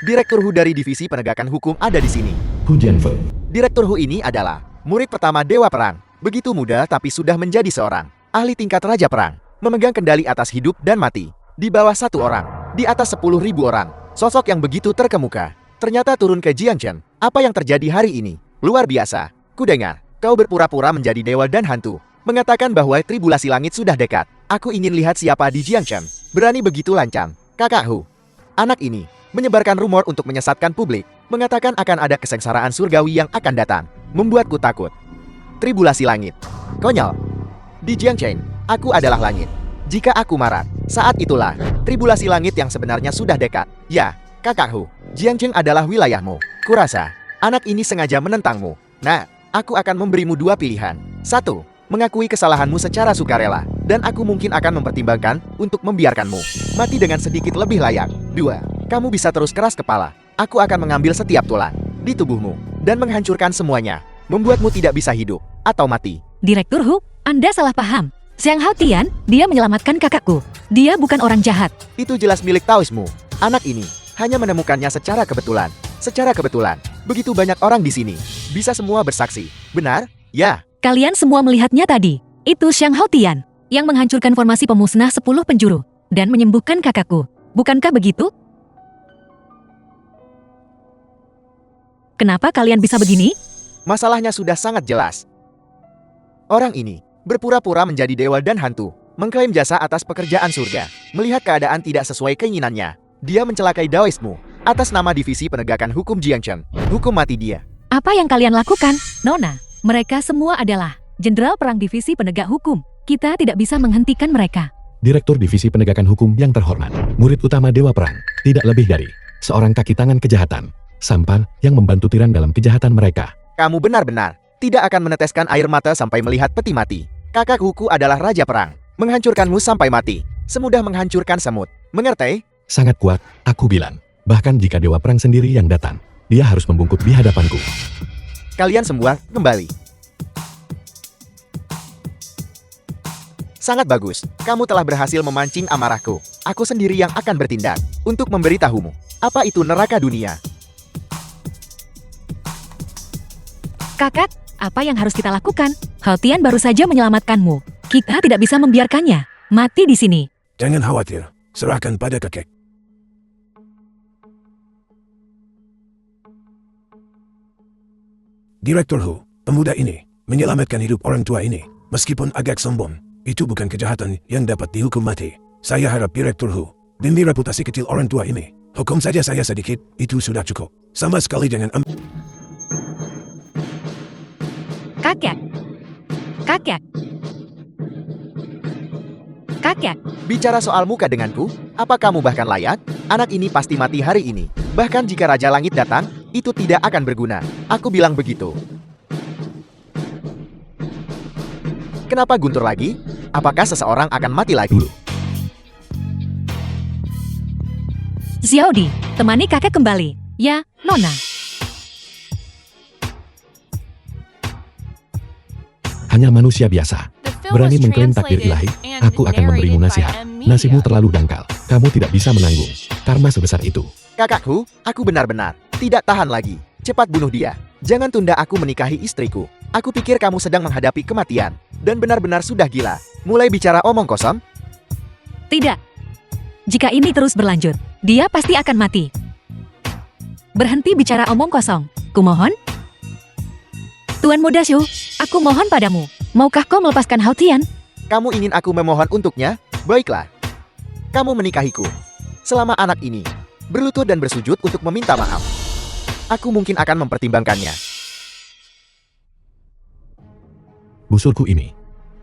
Direktur Hu dari Divisi Penegakan Hukum ada di sini. Hu Jianfeng. Direktur Hu ini adalah murid pertama Dewa Perang. Begitu muda tapi sudah menjadi seorang ahli tingkat Raja Perang. Memegang kendali atas hidup dan mati. Di bawah 1 orang. Di atas 10.000 orang. Sosok yang begitu terkemuka. Ternyata turun ke Jiangchen. Apa yang terjadi hari ini? Luar biasa. Kudengar, kau berpura-pura menjadi dewa dan hantu. Mengatakan bahwa tribulasi langit sudah dekat. Aku ingin lihat siapa di Jiangchen. Berani begitu lancang. Kakak Hu. Anak ini menyebarkan rumor untuk menyesatkan publik, mengatakan akan ada kesengsaraan surgawi yang akan datang, membuatku takut. Tribulasi langit. Konyol. Di Jiangchen, aku adalah langit. Jika aku marah, saat itulah tribulasi langit yang sebenarnya sudah dekat. Ya, Kakak Hu, Jiangchen adalah wilayahmu. Kurasa, anak ini sengaja menentangmu. Nah, aku akan memberimu 2 pilihan. 1. Mengakui kesalahanmu secara sukarela, dan aku mungkin akan mempertimbangkan untuk membiarkanmu mati dengan sedikit lebih layak. 2. Kamu bisa terus keras kepala. Aku akan mengambil setiap tulang di tubuhmu dan menghancurkan semuanya, membuatmu tidak bisa hidup atau mati. Direktur Hu, Anda salah paham. Xiang Haotian, dia menyelamatkan kakakku. Dia bukan orang jahat. Itu jelas milik Taoismu. Anak ini hanya menemukannya secara kebetulan. Secara kebetulan, begitu banyak orang di sini. Bisa semua bersaksi. Benar? Ya. Kalian semua melihatnya tadi. Itu Xiang Haotian yang menghancurkan formasi pemusnah 10 penjuru dan menyembuhkan kakakku. Bukankah begitu? Kenapa kalian bisa begini? Masalahnya sudah sangat jelas. Orang ini berpura-pura menjadi dewa dan hantu, mengklaim jasa atas pekerjaan surga. Melihat keadaan tidak sesuai keinginannya, dia mencelakai Daoismu atas nama Divisi Penegakan Hukum Jiangchen. Hukum mati dia. Apa yang kalian lakukan? Nona, mereka semua adalah jenderal perang Divisi Penegak Hukum. Kita tidak bisa menghentikan mereka. Direktur Divisi Penegakan Hukum yang terhormat, murid utama Dewa Perang, tidak lebih dari seorang kaki tangan kejahatan, sampan yang membantu tiran dalam kejahatan mereka. Kamu benar-benar tidak akan meneteskan air mata sampai melihat peti mati. Kakak Huku adalah Raja Perang, menghancurkanmu sampai mati, semudah menghancurkan semut. Mengerti? Sangat kuat, aku bilang. Bahkan jika Dewa Perang sendiri yang datang, dia harus membungkuk di hadapanku. Kalian semua kembali. Sangat bagus, kamu telah berhasil memancing amarahku. Aku sendiri yang akan bertindak untuk memberitahumu apa itu neraka dunia. Kakak, apa yang harus kita lakukan? Haotian baru saja menyelamatkanmu. Kita tidak bisa membiarkannya mati di sini. Jangan khawatir, serahkan pada kakek. Direktur Hu, pemuda ini menyelamatkan hidup orang tua ini. Meskipun agak sombong, itu bukan kejahatan yang dapat dihukum mati. Saya harap Direktur Hu, demi reputasi kecil orang tua ini, hukum saja saya sedikit, itu sudah cukup. Sama sekali jangan Kakek. Kakek. Kakek. Bicara soal muka denganku, apa kamu bahkan layak? Anak ini pasti mati hari ini. Bahkan jika Raja Langit datang, itu tidak akan berguna. Aku bilang begitu. Kenapa guntur lagi? Apakah seseorang akan mati lagi? Xiaodi, temani kakek kembali. Ya, Nona. Hanya manusia biasa. The film Berani was mengklaim takdir translated ilahi, and aku akan memberimu narrated by nasihat. M Media. Nasibmu terlalu dangkal. Kamu tidak bisa menanggung karma sebesar itu. Kakakku, aku benar-benar tidak tahan lagi. Cepat bunuh dia. Jangan tunda aku menikahi istriku. Aku pikir kamu sedang menghadapi kematian. Dan benar-benar sudah gila. Mulai bicara omong kosong? Tidak. Jika ini terus berlanjut, dia pasti akan mati. Berhenti bicara omong kosong. Kumohon. Tuan Muda Shu, aku mohon padamu. Maukah kau melepaskan Haotian? Kamu ingin aku memohon untuknya? Baiklah. Kamu menikahiku. Selama anak ini berlutut dan bersujud untuk meminta maaf. Aku mungkin akan mempertimbangkannya. Busurku ini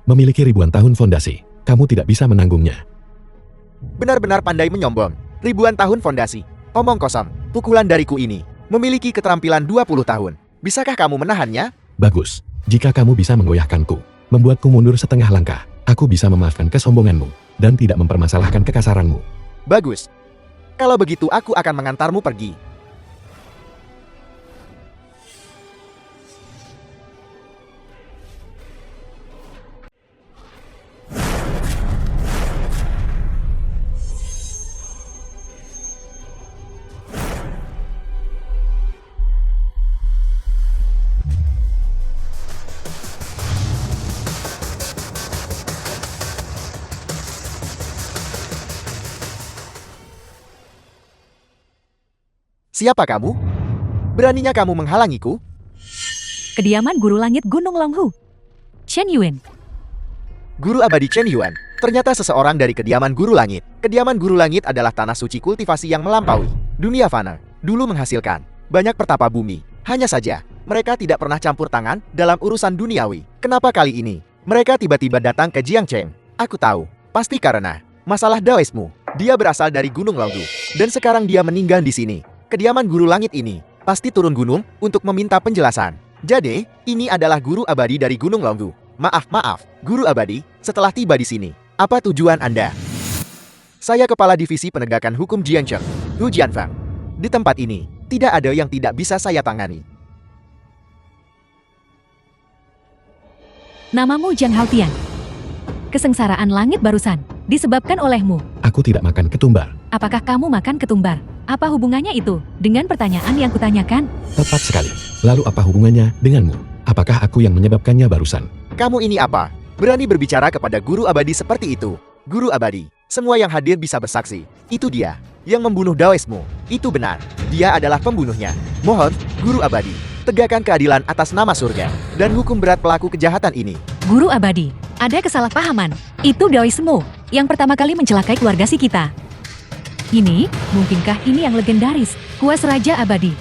memiliki ribuan tahun fondasi. Kamu tidak bisa menanggungnya. Benar-benar pandai menyombong. Ribuan tahun fondasi. Omong kosong. Pukulan dariku ini memiliki keterampilan 20 tahun. Bisakah kamu menahannya? Bagus. Jika kamu bisa menggoyahkanku, membuatku mundur setengah langkah, aku bisa memaafkan kesombonganmu dan tidak mempermasalahkan kekasaranmu. Bagus. Kalau begitu aku akan mengantarmu pergi. Siapa kamu? Beraninya kamu menghalangiku? Kediaman Guru Langit Gunung Longhu. Chen Yuan. Guru abadi Chen Yuan, ternyata seseorang dari kediaman Guru Langit. Kediaman Guru Langit adalah tanah suci kultivasi yang melampaui dunia fana. Dulu menghasilkan banyak pertapa bumi. Hanya saja, mereka tidak pernah campur tangan dalam urusan duniawi. Kenapa kali ini mereka tiba-tiba datang ke Jiangcheng? Aku tahu, pasti karena masalah Daoismu. Dia berasal dari Gunung Longhu, dan sekarang dia meninggal di sini. Kediaman Guru Langit ini pasti turun gunung untuk meminta penjelasan. Jadi, ini adalah Guru Abadi dari Gunung Longhu. Maaf, Guru Abadi, setelah tiba di sini, apa tujuan Anda? Saya Kepala Divisi Penegakan Hukum Jiangcheng, Hu Jianfang. Di tempat ini, tidak ada yang tidak bisa saya tangani. Namamu Jiang Haotian. Kesengsaraan langit barusan disebabkan olehmu. Aku tidak makan ketumbar. Apakah kamu makan ketumbar? Apa hubungannya itu dengan pertanyaan yang kutanyakan? Tepat sekali. Lalu apa hubungannya denganmu? Apakah aku yang menyebabkannya barusan? Kamu ini apa? Berani berbicara kepada Guru Abadi seperti itu? Guru Abadi, semua yang hadir bisa bersaksi. Itu dia yang membunuh Daoismu. Itu benar. Dia adalah pembunuhnya. Mohon, Guru Abadi, tegakkan keadilan atas nama surga dan hukum berat pelaku kejahatan ini. Guru Abadi, ada kesalahpahaman. Itu Daoismu yang pertama kali mencelakai keluarga si kita. Mungkinkah ini yang legendaris, kuas Raja Abadi?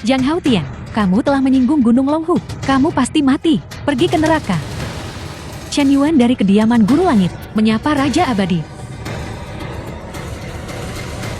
Jiang Haotian, kamu telah menyinggung Gunung Longhu. Kamu pasti mati. Pergi ke neraka. Chen Yuan dari kediaman Guru Langit menyapa Raja Abadi.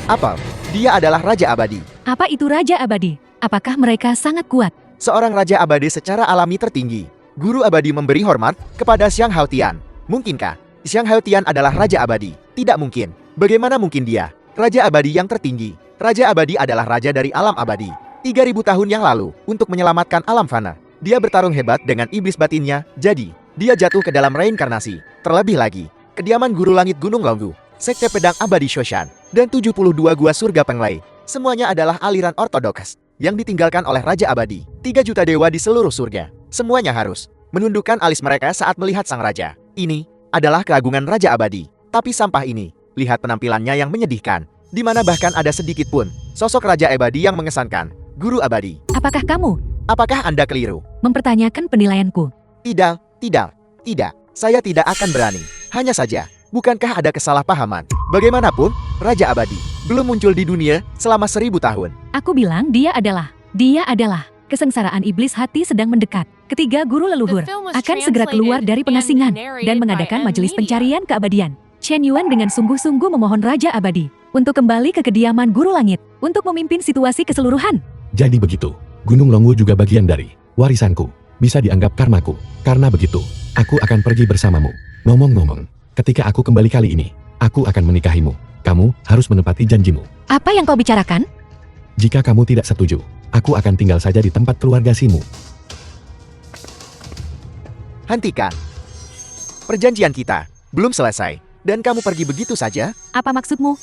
Apa? Dia adalah Raja Abadi. Apa itu Raja Abadi? Apakah mereka sangat kuat? Seorang Raja Abadi secara alami tertinggi. Guru Abadi memberi hormat kepada Xiang Haotian. Mungkinkah Xiang Haotian adalah Raja Abadi? Tidak mungkin. Bagaimana mungkin dia Raja Abadi yang tertinggi? Raja Abadi adalah raja dari alam abadi. 3000 tahun yang lalu, untuk menyelamatkan alam fana, dia bertarung hebat dengan iblis batinnya, jadi dia jatuh ke dalam reinkarnasi. Terlebih lagi, kediaman Guru Langit Gunung Longhu, Sekte Pedang Abadi Shoshan, dan 72 gua surga Penglai, semuanya adalah aliran ortodoks yang ditinggalkan oleh Raja Abadi. 3 juta dewa di seluruh surga, semuanya harus menundukkan alis mereka saat melihat sang raja. Ini adalah keagungan Raja Abadi. Tapi sampah ini, lihat penampilannya yang menyedihkan, di mana bahkan ada sedikit pun sosok Raja Abadi yang mengesankan. Guru Abadi, Apakah kamu apakah Anda keliru? mempertanyakan penilaianku? Tidak. Saya tidak akan berani. Hanya saja, bukankah ada kesalahpahaman? Bagaimanapun, Raja Abadi belum muncul di dunia selama 1000 tahun. Aku bilang dia adalah. Kesengsaraan iblis hati sedang mendekat. Ketiga guru leluhur akan segera keluar dari pengasingan dan mengadakan majelis pencarian keabadian. Chen Yuan dengan sungguh-sungguh memohon Raja Abadi untuk kembali ke kediaman Guru Langit untuk memimpin situasi keseluruhan. Jadi begitu. Gunung Longhu juga bagian dari warisanku. Bisa dianggap karmaku. Karena begitu, aku akan pergi bersamamu. Ngomong-ngomong, ketika aku kembali kali ini, aku akan menikahimu. Kamu harus menepati janjimu. Apa yang kau bicarakan? Jika kamu tidak setuju, aku akan tinggal saja di tempat keluarga Simu. Hentikan. Perjanjian kita belum selesai, dan kamu pergi begitu saja? Apa maksudmu?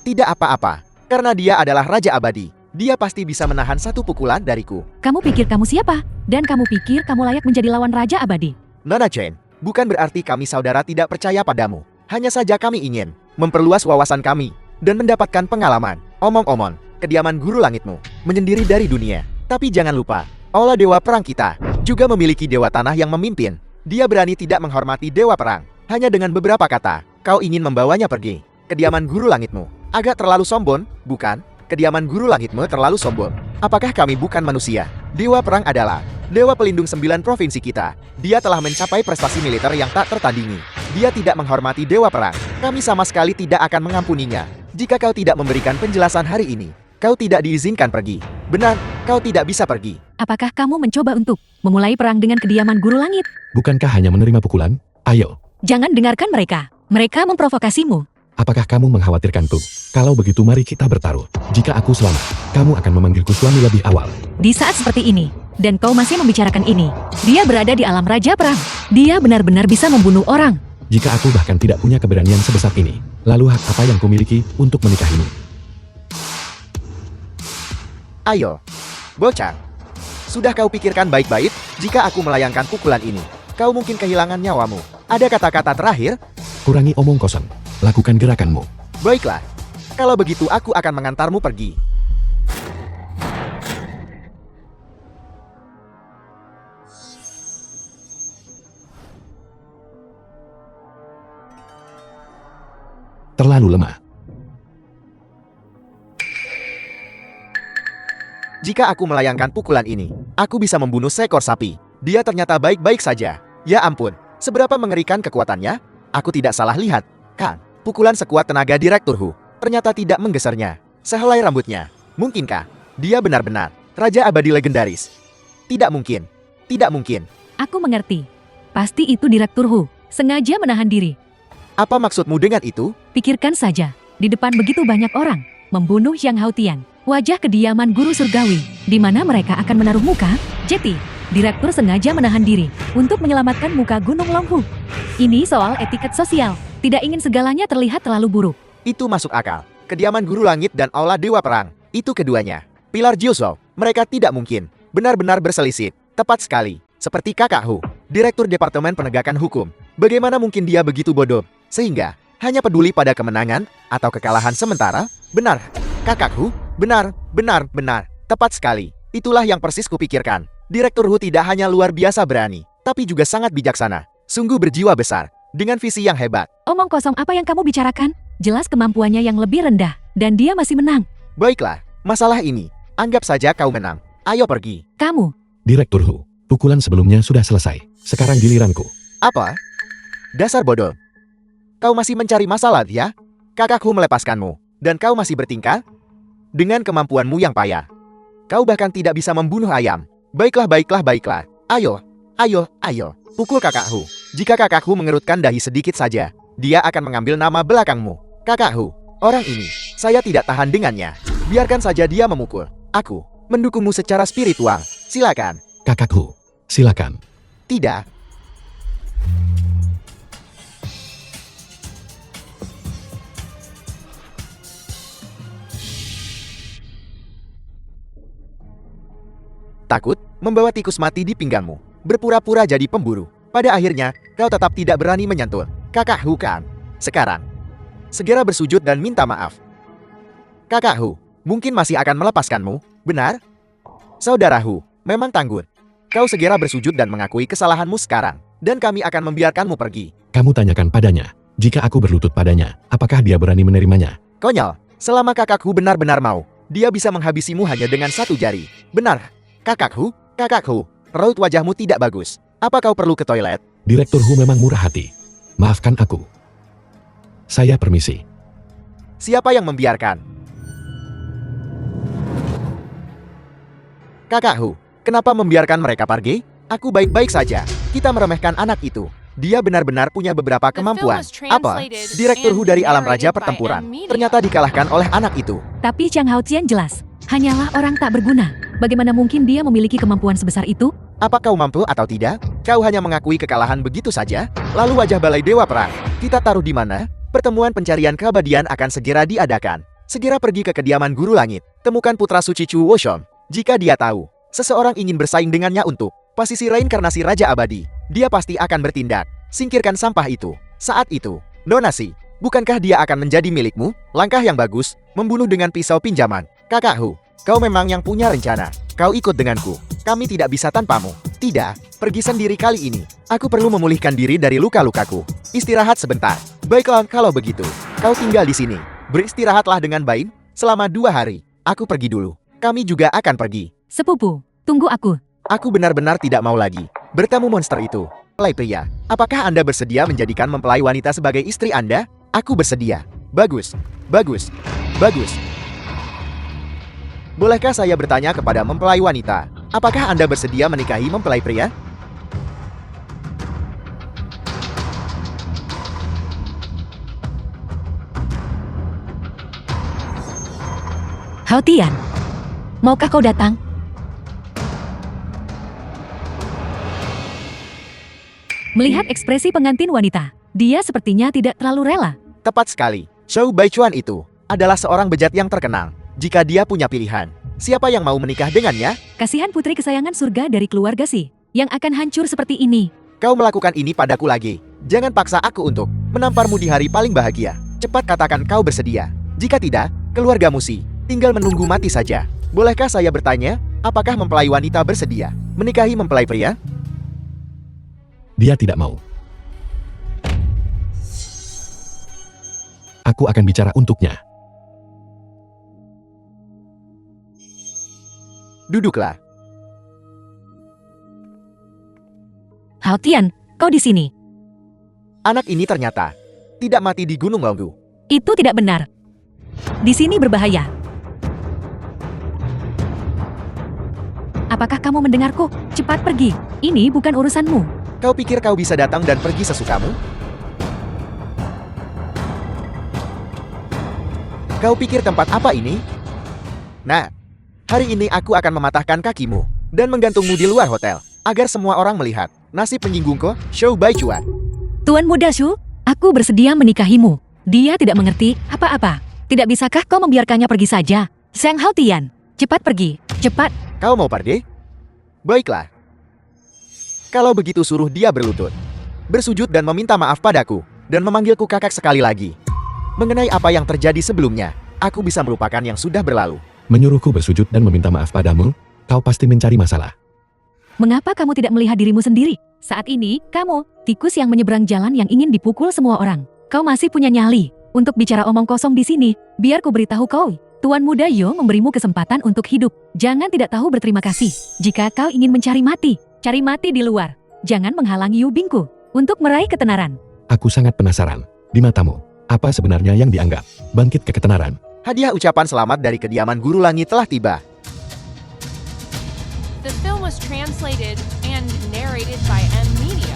Tidak apa-apa, karena dia adalah Raja Abadi. Dia pasti bisa menahan satu pukulan dariku. Kamu pikir kamu siapa? Dan kamu pikir kamu layak menjadi lawan Raja Abadi? Nona Chen, bukan berarti kami saudara tidak percaya padamu. Hanya saja kami ingin memperluas wawasan kami dan mendapatkan pengalaman. Omong-omong, kediaman Guru Langitmu menyendiri dari dunia. Tapi jangan lupa, Allah Dewa Perang kita juga memiliki Dewa Tanah yang memimpin. Dia berani tidak menghormati Dewa Perang. Hanya dengan beberapa kata, kau ingin membawanya pergi. Kediaman Guru Langitmu Agak terlalu sombong, bukan? Kediaman guru langitmu terlalu sombong. Apakah kami bukan manusia? Dewa Perang adalah Dewa Pelindung 9 provinsi kita. Dia telah mencapai prestasi militer yang tak tertandingi. Dia tidak menghormati Dewa Perang. Kami sama sekali tidak akan mengampuninya. Jika kau tidak memberikan penjelasan hari ini, kau tidak diizinkan pergi. Benar, kau tidak bisa pergi. Apakah kamu mencoba untuk memulai perang dengan kediaman guru langit? Bukankah hanya menerima pukulan? Ayo, Jangan dengarkan mereka. Mereka memprovokasimu. apakah kamu mengkhawatirkanku? Kalau begitu mari kita bertaruh. Jika aku selamat, kamu akan memanggilku suami lebih awal. Di saat seperti ini, dan kau masih membicarakan ini, dia berada di alam Raja Perang. Dia benar-benar bisa membunuh orang. Jika aku bahkan tidak punya keberanian sebesar ini, lalu hak apa yang kumiliki untuk menikahimu? Ayo, bocah. Sudah kau pikirkan baik-baik, jika aku melayangkan pukulan ini, kau mungkin kehilangan nyawamu. Ada kata-kata terakhir? Kurangi omong kosong. Lakukan gerakanmu. Baiklah. Kalau begitu aku akan mengantarmu pergi. Terlalu lemah. Jika aku melayangkan pukulan ini, aku bisa membunuh seekor sapi. Dia ternyata baik-baik saja. Ya ampun, seberapa mengerikan kekuatannya? Aku tidak salah lihat, kan? Pukulan sekuat tenaga Direktur Hu ternyata tidak menggesernya. Sehelai rambutnya. Mungkinkah dia benar-benar Raja Abadi legendaris? Tidak mungkin. Tidak mungkin. Aku mengerti. Pasti itu Direktur Hu, sengaja menahan diri. Apa maksudmu dengan itu? Pikirkan saja, di depan begitu banyak orang, membunuh Yang Hautian, wajah kediaman guru surgawi, di mana mereka akan menaruh muka. Jeti, Direktur sengaja menahan diri untuk menyelamatkan muka Gunung Longhu. Ini soal etiket sosial, tidak ingin segalanya terlihat terlalu buruk. Itu masuk akal. Kediaman Guru Langit dan Aula Dewa Perang, itu keduanya. Pilar Jiuso, mereka tidak mungkin. Benar-benar berselisih. Tepat sekali. Seperti Kakak Hu, Direktur Departemen Penegakan Hukum. Bagaimana mungkin dia begitu bodoh? Sehingga, hanya peduli pada kemenangan atau kekalahan sementara? Benar. Kakak Hu, benar. Tepat sekali. Itulah yang persis kupikirkan. Direktur Hu tidak hanya luar biasa berani, tapi juga sangat bijaksana. Sungguh berjiwa besar, dengan visi yang hebat. Omong kosong apa yang kamu bicarakan? Jelas kemampuannya yang lebih rendah, dan dia masih menang. Baiklah, masalah ini, anggap saja kau menang. Ayo pergi. Kamu, Direktur Hu, pukulan sebelumnya sudah selesai. Sekarang giliranku. Apa? Dasar bodoh. Kau masih mencari masalah, ya? Kakak Hu melepaskanmu, dan kau masih bertingkah? Dengan kemampuanmu yang payah. Kau bahkan tidak bisa membunuh ayam. Baiklah. Ayo. Pukul Kakak Hu. Jika Kakak Hu mengerutkan dahi sedikit saja, dia akan mengambil nama belakangmu. Kakak Hu, orang ini, saya tidak tahan dengannya. Biarkan saja dia memukul. Aku mendukungmu secara spiritual. Silakan. Kakak Hu, silakan. Tidak. Takut membawa tikus mati di pinggangmu, berpura-pura jadi pemburu. Pada akhirnya, kau tetap tidak berani menyentuh Kakak Hu kan? Sekarang, segera bersujud dan minta maaf. Kakak Hu, mungkin masih akan melepaskanmu, benar? Saudara Hu, memang tangguh. Kau segera bersujud dan mengakui kesalahanmu sekarang, dan kami akan membiarkanmu pergi. Kamu tanyakan padanya. Jika aku berlutut padanya, apakah dia berani menerimanya? Konyol, selama Kakak Hu benar-benar mau, dia bisa menghabisimu hanya dengan satu jari. Benar. Kakak Hu, raut wajahmu tidak bagus. Apa kau perlu ke toilet? Direktur Hu memang murah hati. Maafkan aku. Saya permisi. Siapa yang membiarkan? Kakak Hu, kenapa membiarkan mereka pergi? Aku baik-baik saja. Kita meremehkan anak itu. Dia benar-benar punya beberapa kemampuan. Apa? Direktur Hu dari alam raja pertempuran ternyata dikalahkan oleh anak itu. tapi Chang Haotian jelas, hanyalah orang tak berguna. Bagaimana mungkin dia memiliki kemampuan sebesar itu? Apa kau mampu atau tidak? Kau hanya mengakui kekalahan begitu saja? Lalu wajah Balai Dewa Perang, kita taruh di mana? Pertemuan pencarian keabadian akan segera diadakan. Segera pergi ke kediaman Guru Langit. Temukan putra suci Chu Woshom. Jika dia tahu, seseorang ingin bersaing dengannya untuk posisi reinkarnasi Raja Abadi, dia pasti akan bertindak. Singkirkan sampah itu. Saat itu, donasi. Bukankah dia akan menjadi milikmu? Langkah yang bagus, membunuh dengan pisau pinjaman. Kakak Hu, kau memang yang punya rencana. Kau ikut denganku. Kami tidak bisa tanpamu. Tidak, pergi sendiri kali ini. Aku perlu memulihkan diri dari luka-lukaku. Istirahat sebentar. Baiklah, kalau begitu, kau tinggal di sini. Beristirahatlah dengan baik selama 2 hari. Aku pergi dulu. Kami juga akan pergi. Sepupu, tunggu aku. Aku benar-benar tidak mau lagi bertemu monster itu. Mempelai pria, apakah Anda bersedia menjadikan mempelai wanita sebagai istri Anda? Aku bersedia. Bagus, bagus, bagus. Bolehkah saya bertanya kepada mempelai wanita, apakah Anda bersedia menikahi mempelai pria? Hao Tian, maukah kau datang? Melihat ekspresi pengantin wanita, dia sepertinya tidak terlalu rela. Tepat sekali. Shou Baichuan itu adalah seorang bejat yang terkenal. Jika dia punya pilihan, siapa yang mau menikah dengannya? Kasihan putri kesayangan surga dari keluarga Si, yang akan hancur seperti ini. Kau melakukan ini padaku lagi. Jangan paksa aku untuk menamparmu di hari paling bahagia. Cepat katakan kau bersedia. Jika tidak, keluargamu Si tinggal menunggu mati saja. Bolehkah saya bertanya, apakah mempelai wanita bersedia menikahi mempelai pria? Dia tidak mau. Aku akan bicara untuknya. Duduklah. Hao Tian, kau di sini. Anak ini ternyata tidak mati di Gunung Longgu. Itu tidak benar. Di sini berbahaya. Apakah kamu mendengarku? Cepat pergi. Ini bukan urusanmu. Kau pikir kau bisa datang dan pergi sesukamu? Kau pikir tempat apa ini? Nah, hari ini aku akan mematahkan kakimu dan menggantungmu di luar hotel agar semua orang melihat nasib penyinggungku, Shou Baichuan. Tuan muda Shu, aku bersedia menikahimu. Dia tidak mengerti apa-apa. Tidak bisakah kau membiarkannya pergi saja? Sang Hao Tian, cepat pergi, cepat. Kau mau pergi? Baiklah. Kalau begitu suruh dia berlutut, bersujud dan meminta maaf padaku, dan memanggilku kakak sekali lagi. Mengenai apa yang terjadi sebelumnya, aku bisa melupakan yang sudah berlalu. Menyuruhku bersujud dan meminta maaf padamu, kau pasti mencari masalah. Mengapa kamu tidak melihat dirimu sendiri? Saat ini, kamu, tikus yang menyeberang jalan yang ingin dipukul semua orang. Kau masih punya nyali untuk bicara omong kosong di sini. Biar ku beritahu kau, Tuan Muda Yo memberimu kesempatan untuk hidup. Jangan tidak tahu berterima kasih. Jika kau ingin mencari mati, cari mati di luar. Jangan menghalangi Yubingku untuk meraih ketenaran. Aku sangat penasaran. Di matamu, apa sebenarnya yang dianggap bangkit ke ketenaran? Hadiah ucapan selamat dari kediaman Guru Langit telah tiba. The film was translated and narrated by M Media.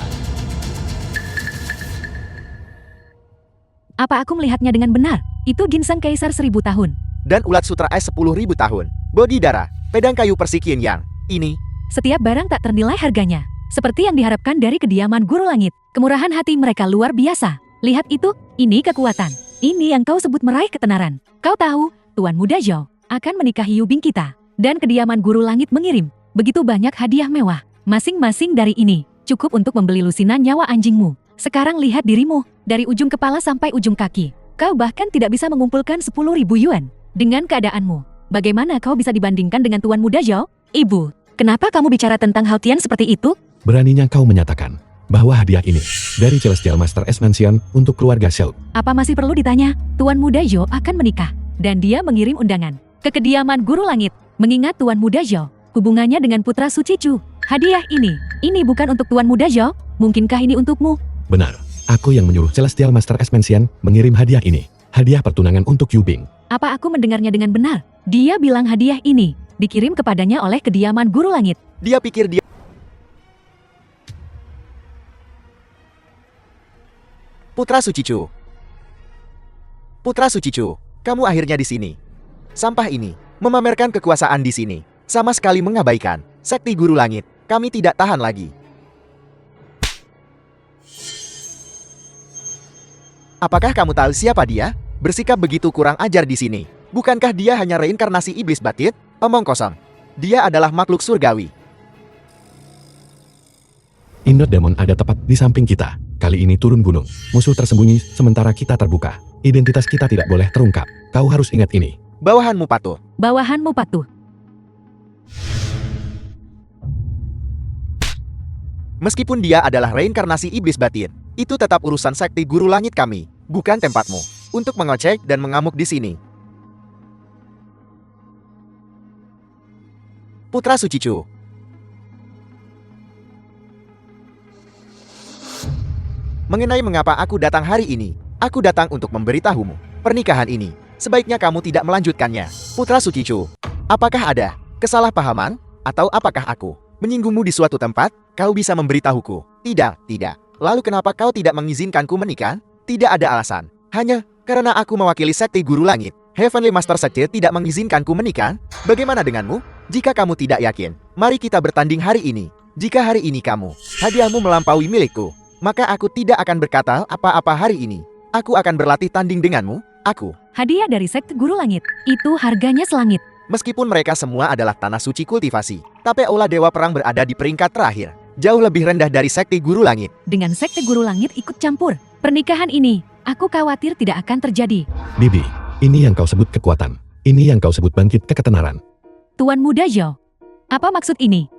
Apa aku melihatnya dengan benar? Itu ginseng kaisar 1000 tahun. Dan ulat sutra es 10.000 tahun. Bodi darah, pedang kayu persikian yang ini. Setiap barang tak ternilai harganya. Seperti yang diharapkan dari kediaman Guru Langit. Kemurahan hati mereka luar biasa. Lihat itu, ini kekuatan. Ini yang kau sebut meraih ketenaran. Kau tahu, Tuan Muda Zhou akan menikahi Yubing kita. Dan kediaman Guru Langit mengirim begitu banyak hadiah mewah. Masing-masing dari ini cukup untuk membeli lusinan nyawa anjingmu. Sekarang lihat dirimu, dari ujung kepala sampai ujung kaki. Kau bahkan tidak bisa mengumpulkan 10.000 yuan. Dengan keadaanmu, bagaimana kau bisa dibandingkan dengan Tuan Muda Zhou? Ibu, kenapa kamu bicara tentang Hao Tian seperti itu? Beraninya kau menyatakan bahwa hadiah ini dari Celestial Master S Mansion untuk keluarga Shou. Apa masih perlu ditanya? Tuan Muda Zhou akan menikah. Dan dia mengirim undangan ke kediaman Guru Langit. Mengingat Tuan Muda Zhou hubungannya dengan putra suci Chu. Hadiah ini bukan untuk Tuan Muda Zhou. Mungkinkah ini untukmu? Benar, aku yang menyuruh Celestial Master S Mansion mengirim hadiah ini. Hadiah pertunangan untuk Yubing. Apa aku mendengarnya dengan benar? Dia bilang hadiah ini dikirim kepadanya oleh kediaman Guru Langit. Dia pikir dia... Putra Suci Chu. Putra Suci Chu, kamu akhirnya di sini. Sampah ini memamerkan kekuasaan di sini, sama sekali mengabaikan sakti Guru Langit. Kami tidak tahan lagi. Apakah kamu tahu siapa dia? Bersikap begitu kurang ajar di sini. Bukankah dia hanya reinkarnasi iblis batin? Omong kosong. Dia adalah makhluk surgawi. Indot Demon ada tepat di samping kita. Kali ini turun gunung. Musuh tersembunyi sementara kita terbuka. Identitas kita tidak boleh terungkap. Kau harus ingat ini. Bawahanmu patuh. Bawahanmu patuh. Meskipun dia adalah reinkarnasi iblis batin, itu tetap urusan sakti Guru Langit kami, bukan tempatmu. untuk mengocek dan mengamuk di sini. Putra Suci Chu. Mengenai mengapa aku datang hari ini, aku datang untuk memberitahumu. Pernikahan ini, sebaiknya kamu tidak melanjutkannya. Putra Suci Chu, apakah ada kesalahpahaman? Atau apakah aku menyinggungmu di suatu tempat? Kau bisa memberitahuku. Tidak, tidak. Lalu kenapa kau tidak mengizinkanku menikah? Tidak ada alasan. Hanya karena aku mewakili sekte Guru Langit. Heavenly Master Sekte tidak mengizinkanku menikah? Bagaimana denganmu? Jika kamu tidak yakin, mari kita bertanding hari ini. Jika hari ini hadiahmu melampaui milikku, maka aku tidak akan berkata apa-apa hari ini. Aku akan berlatih tanding denganmu. Aku. Hadiah dari sekte Guru Langit. Itu harganya selangit. Meskipun mereka semua adalah tanah suci kultivasi, tapi Aula Dewa Perang berada di peringkat terakhir. Jauh lebih rendah dari sekte Guru Langit. Dengan sekte Guru Langit ikut campur, pernikahan ini, aku khawatir tidak akan terjadi. Bibi, ini yang kau sebut kekuatan. Ini yang kau sebut bangkit ke ketenaran. Tuan Muda Zhou, apa maksud ini?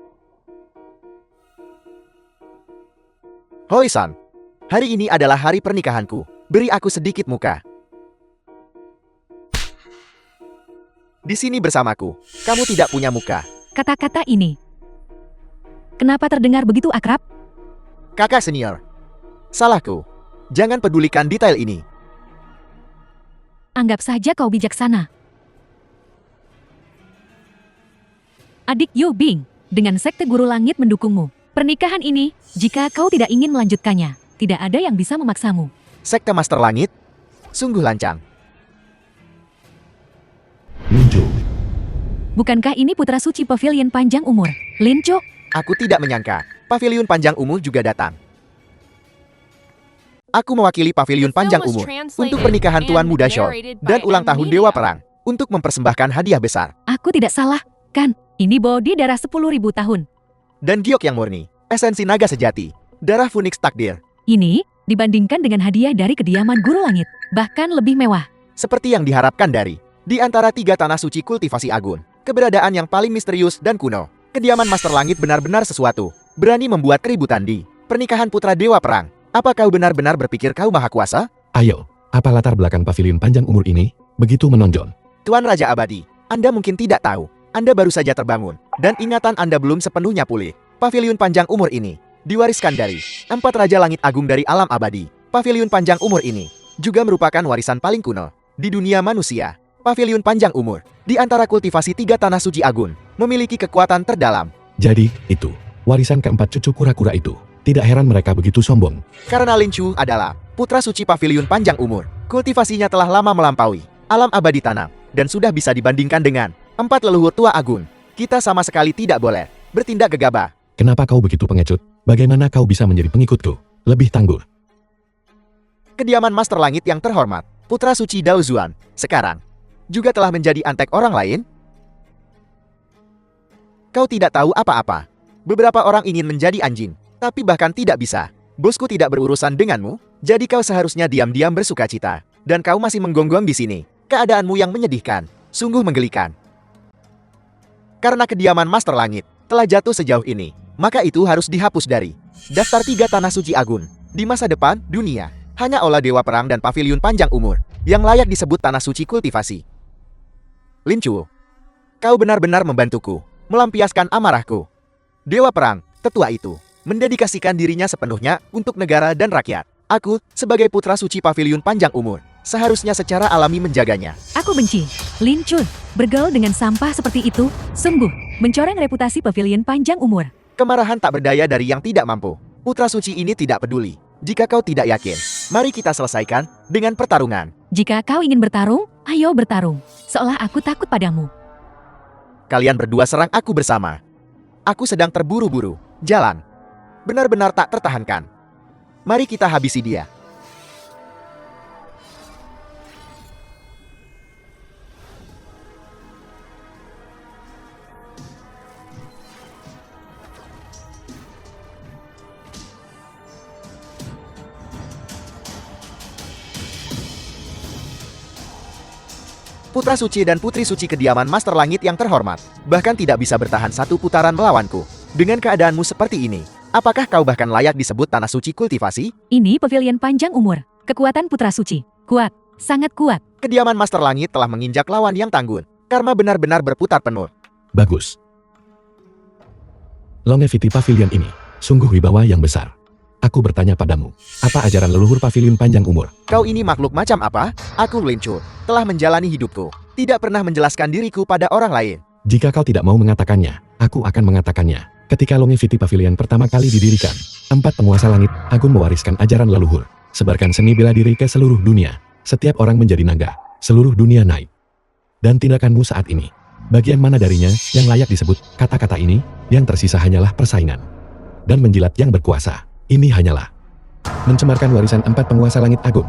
Hoi-san, hari ini adalah hari pernikahanku. Beri aku sedikit muka. Di sini bersamaku, kamu tidak punya muka. Kata-kata ini, kenapa terdengar begitu akrab? Kakak senior, salahku. Jangan pedulikan detail ini. Anggap saja kau bijaksana. Adik Yu Bing, dengan sekte Guru Langit mendukungmu. Pernikahan ini, jika kau tidak ingin melanjutkannya, tidak ada yang bisa memaksamu. Sekte Master Langit, sungguh lancang. Muncul. Bukankah ini putra suci Pavilion Panjang Umur, Lin Chu? Aku tidak menyangka, Pavilion Panjang Umur juga datang. Aku mewakili Pavilion Panjang Umur untuk pernikahan Tuan Muda Zhou dan ulang tahun Dewa Perang untuk mempersembahkan hadiah besar. Aku tidak salah, kan? Ini bodi darah 10.000 tahun. Dan giok yang murni, esensi naga sejati, darah Phoenix takdir. Ini dibandingkan dengan hadiah dari kediaman Guru Langit, bahkan lebih mewah. Seperti yang diharapkan dari di antara 3 tanah suci kultivasi Agun, keberadaan yang paling misterius dan kuno. Kediaman Master Langit benar-benar sesuatu, berani membuat keributan di pernikahan Putra Dewa Perang. Apa kau benar-benar berpikir kau maha kuasa? Ayo, apa latar belakang Pavilion Panjang Umur ini begitu menonjol? Tuan Raja Abadi, Anda mungkin tidak tahu. Anda baru saja terbangun, dan ingatan Anda belum sepenuhnya pulih. Pavilion Panjang Umur ini diwariskan dari 4 Raja Langit Agung dari alam abadi. Pavilion Panjang Umur ini juga merupakan warisan paling kuno di dunia manusia. Pavilion Panjang Umur, di antara kultivasi 3 tanah suci Agun, memiliki kekuatan terdalam. Jadi, itu warisan keempat cucu kura-kura itu. Tidak heran mereka begitu sombong. Karena Lin Chu adalah putra suci Pavilion Panjang Umur. Kultivasinya telah lama melampaui alam abadi tanam, dan sudah bisa dibandingkan dengan 4 leluhur tua Agun. Kita sama sekali tidak boleh bertindak gegabah. Kenapa kau begitu pengecut? Bagaimana kau bisa menjadi pengikutku? Lebih tangguh. Kediaman Master Langit yang terhormat, putra suci Dao Zuan, sekarang juga telah menjadi antek orang lain? Kau tidak tahu apa-apa. Beberapa orang ingin menjadi anjing, tapi bahkan tidak bisa. Bosku tidak berurusan denganmu, jadi kau seharusnya diam-diam bersuka cita. Dan kau masih menggonggong di sini. Keadaanmu yang menyedihkan, sungguh menggelikan. Karena kediaman Master Langit telah jatuh sejauh ini, maka itu harus dihapus dari daftar 3 tanah suci Agun. Di masa depan, dunia hanya Aula Dewa Perang dan Pavilion Panjang Umur yang layak disebut tanah suci kultivasi. Lin Chu, kau benar-benar membantuku melampiaskan amarahku. Dewa Perang, tetua itu, mendedikasikan dirinya sepenuhnya untuk negara dan rakyat. Aku, sebagai putra suci Pavilion Panjang Umur, seharusnya secara alami menjaganya. Aku benci. Lin Chu, bergaul dengan sampah seperti itu, sungguh mencoreng reputasi Pavilion Panjang Umur. Kemarahan tak berdaya dari yang tidak mampu. Putra suci ini tidak peduli. Jika kau tidak yakin, mari kita selesaikan dengan pertarungan. Jika kau ingin bertarung, ayo bertarung. Seolah aku takut padamu. Kalian berdua serang aku bersama. Aku sedang terburu-buru. Jalan benar-benar tak tertahankan. Mari kita habisi dia. Putra suci dan putri suci kediaman Master Langit yang terhormat, bahkan tidak bisa bertahan 1 putaran melawanku. Dengan keadaanmu seperti ini, apakah kau bahkan layak disebut tanah suci kultivasi? Ini Pavilion Panjang Umur, kekuatan putra suci, kuat. sangat kuat. Kediaman Master Langit telah menginjak lawan yang tangguh. Karma benar-benar berputar penuh. Bagus. Longevity Pavilion ini sungguh wibawa yang besar. Aku bertanya padamu, apa ajaran leluhur pavilion panjang umur? Kau ini makhluk macam apa? Aku Lin Chu, telah menjalani hidupku. Tidak pernah menjelaskan diriku pada orang lain. Jika kau tidak mau mengatakannya, aku akan mengatakannya. Ketika Longevity Pavilion pertama kali didirikan, 4 penguasa langit agung mewariskan ajaran leluhur. Sebarkan seni bela diri ke seluruh dunia. Setiap orang menjadi naga. Seluruh dunia naik. Dan tindakanmu saat ini, bagian mana darinya yang layak disebut kata-kata ini? Yang tersisa hanyalah persaingan. Dan menjilat yang berkuasa. Ini hanyalah mencemarkan warisan 4 penguasa langit agung.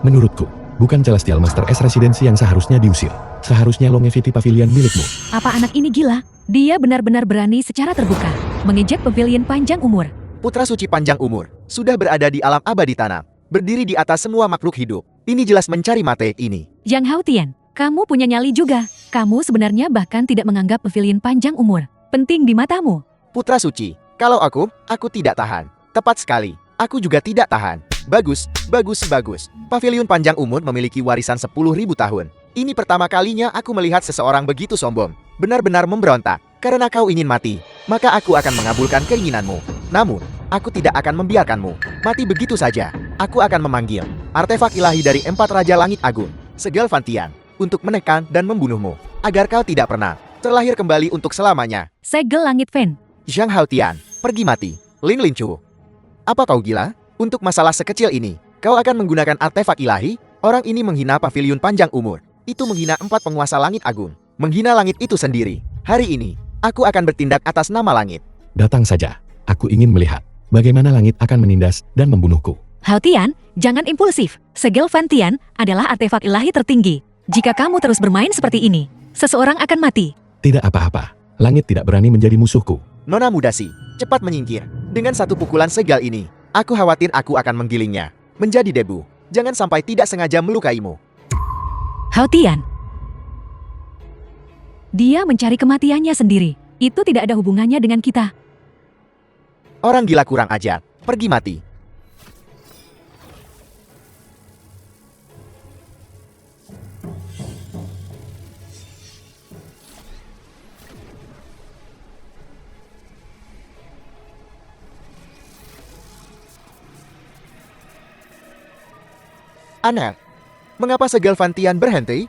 Menurutku, bukan Celestial Master S Residency yang seharusnya diusir. Seharusnya Longevity Pavilion milikmu. Apa anak ini gila? Dia benar-benar berani secara terbuka mengejek pavilion panjang umur. Putra suci panjang umur, sudah berada di alam abadi tanam. Berdiri di atas semua makhluk hidup. Ini jelas mencari mate ini. Yang Hao Tian, kamu punya nyali juga. Kamu sebenarnya bahkan tidak menganggap pavilion panjang umur penting di matamu. Putra suci, kalau aku tidak tahan. Tepat sekali, aku juga tidak tahan. Bagus, bagus, bagus. Pavilion panjang umur memiliki warisan 10.000 tahun. Ini pertama kalinya aku melihat seseorang begitu sombong. Benar-benar memberontak. Karena kau ingin mati, maka aku akan mengabulkan keinginanmu. Namun, aku tidak akan membiarkanmu mati begitu saja. Aku akan memanggil artefak ilahi dari 4 Raja Langit Agung, Segel Fantian, untuk menekan dan membunuhmu, agar kau tidak pernah terlahir kembali untuk selamanya. Segel Langit Fan. Zhang Haotian, pergi mati. Lin Linchu. Apa kau gila? Untuk masalah sekecil ini, kau akan menggunakan artefak ilahi? Orang ini menghina pavilion panjang umur. Itu menghina 4 penguasa langit agung. Menghina langit itu sendiri. Hari ini, aku akan bertindak atas nama langit. Datang saja. Aku ingin melihat bagaimana langit akan menindas dan membunuhku. Hao Tian, jangan impulsif. Segel Fantian adalah artefak ilahi tertinggi. Jika kamu terus bermain seperti ini, seseorang akan mati. Tidak apa-apa. Langit tidak berani menjadi musuhku. Nona Mudasi, cepat menyingkir. Dengan satu pukulan segel ini, aku khawatir aku akan menggilingnya menjadi debu. Jangan sampai tidak sengaja melukaimu. Hao Tian. Dia mencari kematiannya sendiri. Itu tidak ada hubungannya dengan kita. Orang gila kurang ajar. Pergi mati. Aneh, mengapa Segel Fantian berhenti?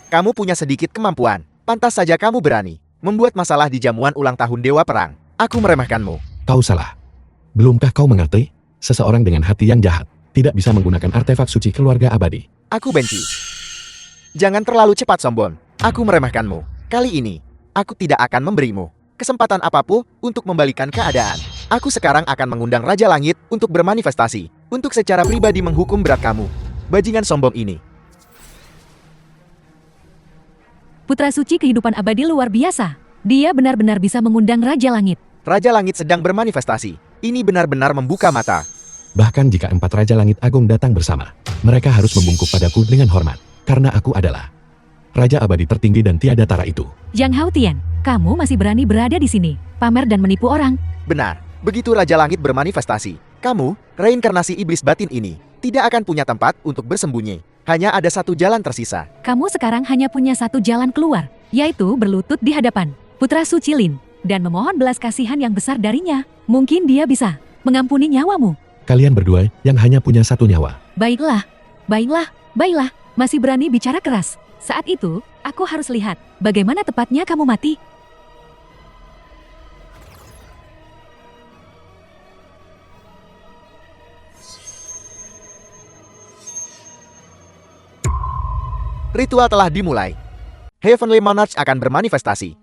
Kamu punya sedikit kemampuan. Pantas saja kamu berani membuat masalah di jamuan ulang tahun Dewa Perang. Aku meremehkanmu. Kau salah. Belumkah kau mengerti? Seseorang dengan hati yang jahat tidak bisa menggunakan artefak suci keluarga abadi. Aku benci. Jangan terlalu cepat sombong. Aku meremehkanmu. Kali ini, aku tidak akan memberimu kesempatan apapun untuk membalikan keadaan. Aku sekarang akan mengundang Raja Langit untuk bermanifestasi, untuk secara pribadi menghukum berat kamu. Bajingan sombong ini. Putra suci kehidupan abadi luar biasa. Dia benar-benar bisa mengundang Raja Langit. Raja Langit sedang bermanifestasi. Ini benar-benar membuka mata. Bahkan jika 4 Raja Langit Agung datang bersama, mereka harus membungkuk padaku dengan hormat. Karena aku adalah Raja Abadi tertinggi dan tiada tara itu. Yang Hao Tian, kamu masih berani berada di sini, pamer dan menipu orang. Benar, begitu Raja Langit bermanifestasi, kamu, reinkarnasi iblis batin ini, tidak akan punya tempat untuk bersembunyi. Hanya ada satu jalan tersisa. Kamu sekarang hanya punya satu jalan keluar, yaitu berlutut di hadapan Putra Suci Lin, dan memohon belas kasihan yang besar darinya. Mungkin dia bisa mengampuni nyawamu. Kalian berdua yang hanya punya satu nyawa. Baiklah, baiklah, baiklah, masih berani bicara keras. Saat itu, aku harus lihat bagaimana tepatnya kamu mati. Ritual telah dimulai. Heavenly Monarch akan bermanifestasi.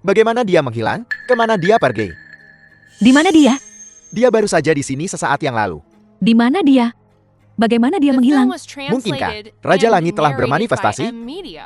Bagaimana dia menghilang? Kemana dia pergi? Di mana dia? Dia baru saja di sini sesaat yang lalu. Di mana dia? Bagaimana dia The film menghilang? was translated Mungkinkah Raja and Langit telah narrated bermanifestasi? by M Media.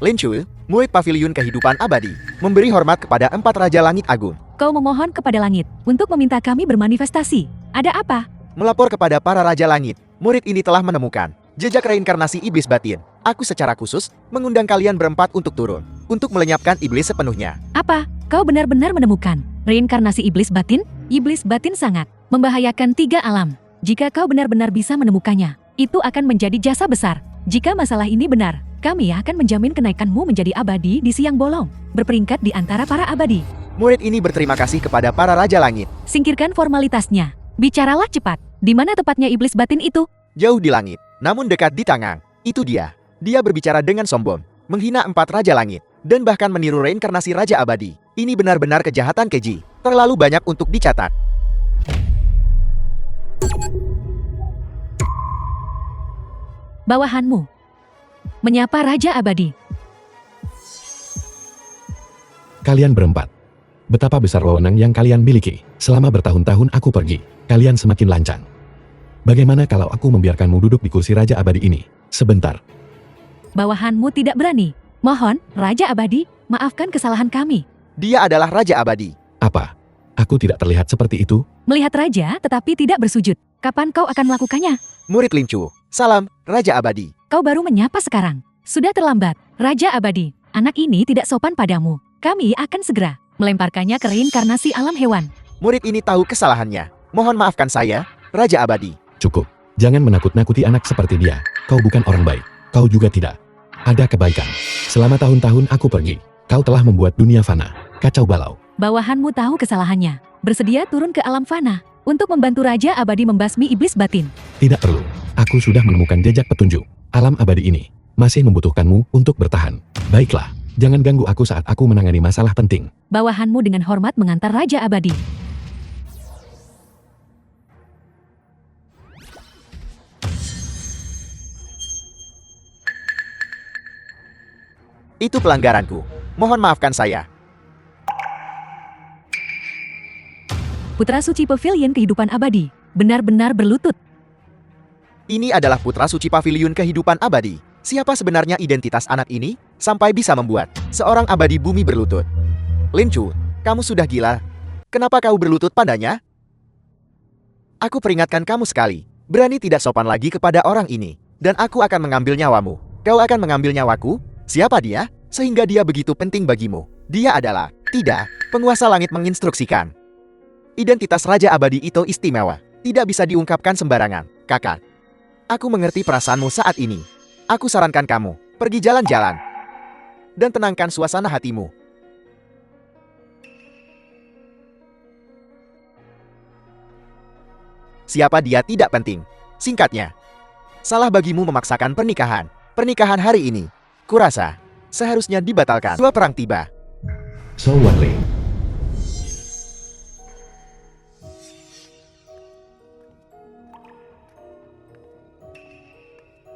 Lin Chu, murid pavilion kehidupan abadi, memberi hormat kepada 4 Raja Langit Agung. Kau memohon kepada langit untuk meminta kami bermanifestasi. Ada apa? Melapor kepada para Raja Langit, murid ini telah menemukan jejak reinkarnasi iblis batin. Aku secara khusus mengundang kalian berempat untuk turun, untuk melenyapkan iblis sepenuhnya. Apa? Kau benar-benar menemukan reinkarnasi iblis batin? Iblis batin sangat membahayakan 3 alam. Jika kau benar-benar bisa menemukannya, itu akan menjadi jasa besar. Jika masalah ini benar, kami akan menjamin kenaikanmu menjadi abadi di siang bolong, berperingkat di antara para abadi. Murid ini berterima kasih kepada para Raja Langit. Singkirkan formalitasnya. Bicaralah cepat. Di mana tepatnya iblis batin itu? Jauh di langit, namun dekat di tangan. Itu dia. Dia berbicara dengan sombong, menghina 4 Raja Langit, dan bahkan meniru reinkarnasi Raja Abadi. Ini benar-benar kejahatan keji. Terlalu banyak untuk dicatat. Bawahanmu. Menyapa Raja Abadi. Kalian berempat. Betapa besar wewenang yang kalian miliki. Selama bertahun-tahun aku pergi, kalian semakin lancang. Bagaimana kalau aku membiarkanmu duduk di kursi Raja Abadi ini? Sebentar. Bawahanmu tidak berani. Mohon, Raja Abadi, maafkan kesalahan kami. Dia adalah Raja Abadi. Apa? Aku tidak terlihat seperti itu? Melihat Raja tetapi tidak bersujud. Kapan kau akan melakukannya? Murid Lincu, salam, Raja Abadi. Kau baru menyapa sekarang. Sudah terlambat. Raja Abadi, anak ini tidak sopan padamu. Kami akan segera melemparkannya ke reinkarnasi alam hewan. Murid ini tahu kesalahannya. Mohon maafkan saya, Raja Abadi. Cukup. Jangan menakut-nakuti anak seperti dia. Kau bukan orang baik. Kau juga tidak ada kebaikan. Selama tahun-tahun aku pergi, kau telah membuat dunia fana. Kacau balau. Bawahanmu tahu kesalahannya. Bersedia turun ke alam fana untuk membantu Raja Abadi membasmi iblis batin. Tidak perlu. Aku sudah menemukan jejak petunjuk. Alam abadi ini masih membutuhkanmu untuk bertahan. Baiklah. Jangan ganggu aku saat aku menangani masalah penting. Bawahanmu dengan hormat mengantar Raja Abadi. Itu pelanggaranku. Mohon maafkan saya. Putra Suci Pavilion Kehidupan Abadi benar-benar berlutut. Ini adalah Putra Suci Pavilion Kehidupan Abadi. Siapa sebenarnya identitas anak ini, sampai bisa membuat seorang abadi bumi berlutut? Lincu, kamu sudah gila. Kenapa kau berlutut padanya? Aku peringatkan kamu sekali. Berani tidak sopan lagi kepada orang ini. Dan aku akan mengambil nyawamu. Kau akan mengambil nyawaku? Siapa dia? Sehingga dia begitu penting bagimu. Dia adalah, tidak, penguasa langit menginstruksikan. Identitas Raja Abadi itu istimewa. Tidak bisa diungkapkan sembarangan, kakak. Aku mengerti perasaanmu saat ini. Aku sarankan kamu, pergi jalan-jalan. Dan tenangkan suasana hatimu. Siapa dia tidak penting. Singkatnya, salah bagimu memaksakan pernikahan. Pernikahan hari ini, kurasa, seharusnya dibatalkan. 2 perang tiba. So what, Lee?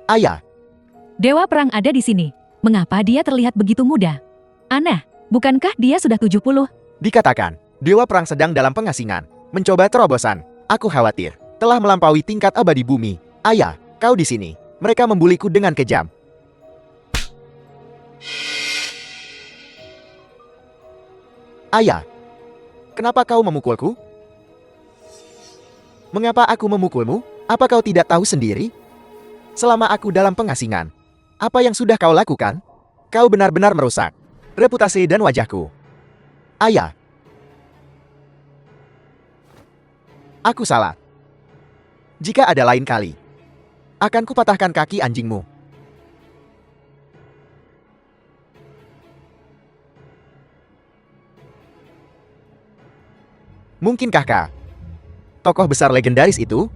Ayah, Dewa Perang ada di sini. Mengapa dia terlihat begitu muda? Aneh, bukankah dia sudah 70? dikatakan, Dewa Perang sedang dalam pengasingan. Mencoba terobosan. Aku khawatir, telah melampaui tingkat abadi bumi. Ayah, kau di sini. Mereka membuliku dengan kejam. Ayah, kenapa kau memukulku? Mengapa aku memukulmu? Apa kau tidak tahu sendiri? Selama aku dalam pengasingan, apa yang sudah kau lakukan? Kau benar-benar merusak reputasi dan wajahku. Ayah, aku salah. Jika ada lain kali, akan kupatahkan kaki anjingmu. Mungkinkah kau tokoh besar legendaris itu?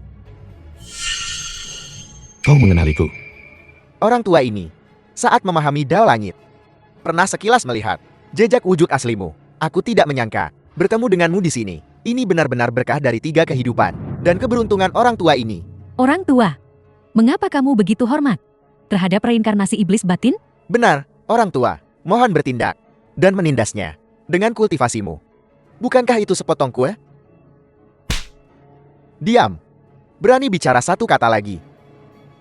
Kau mengenaliku. Orang tua ini, saat memahami Dao Langit, pernah sekilas melihat jejak wujud aslimu. Aku tidak menyangka bertemu denganmu di sini. Ini benar-benar berkah dari 3 kehidupan dan keberuntungan orang tua ini. Orang tua, mengapa kamu begitu hormat terhadap reinkarnasi iblis batin? Benar, orang tua, mohon bertindak dan menindasnya dengan kultivasimu. Bukankah itu sepotong kue? Diam. Berani bicara satu kata lagi,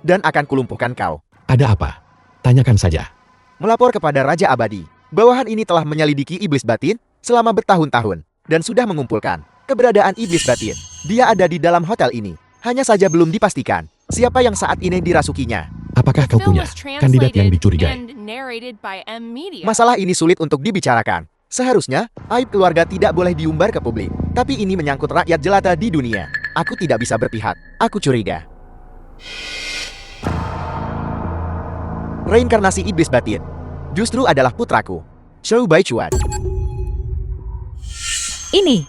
dan akan kulumpuhkan kau. Ada apa? Tanyakan saja. Melapor kepada Raja Abadi, bawahan ini telah menyelidiki iblis batin selama bertahun-tahun. dan sudah mengumpulkan keberadaan iblis batin. Dia ada di dalam hotel ini. Hanya saja belum dipastikan siapa yang saat ini dirasukinya. Apakah The kau film punya was kandidat yang translated dicurigai? and narrated by M Media. Masalah ini sulit untuk dibicarakan. Seharusnya, aib keluarga tidak boleh diumbar ke publik. Tapi ini menyangkut rakyat jelata di dunia. Aku tidak bisa berpihak. Aku curiga. Reinkarnasi iblis batin justru adalah putraku, Shou Baichuan. Ini?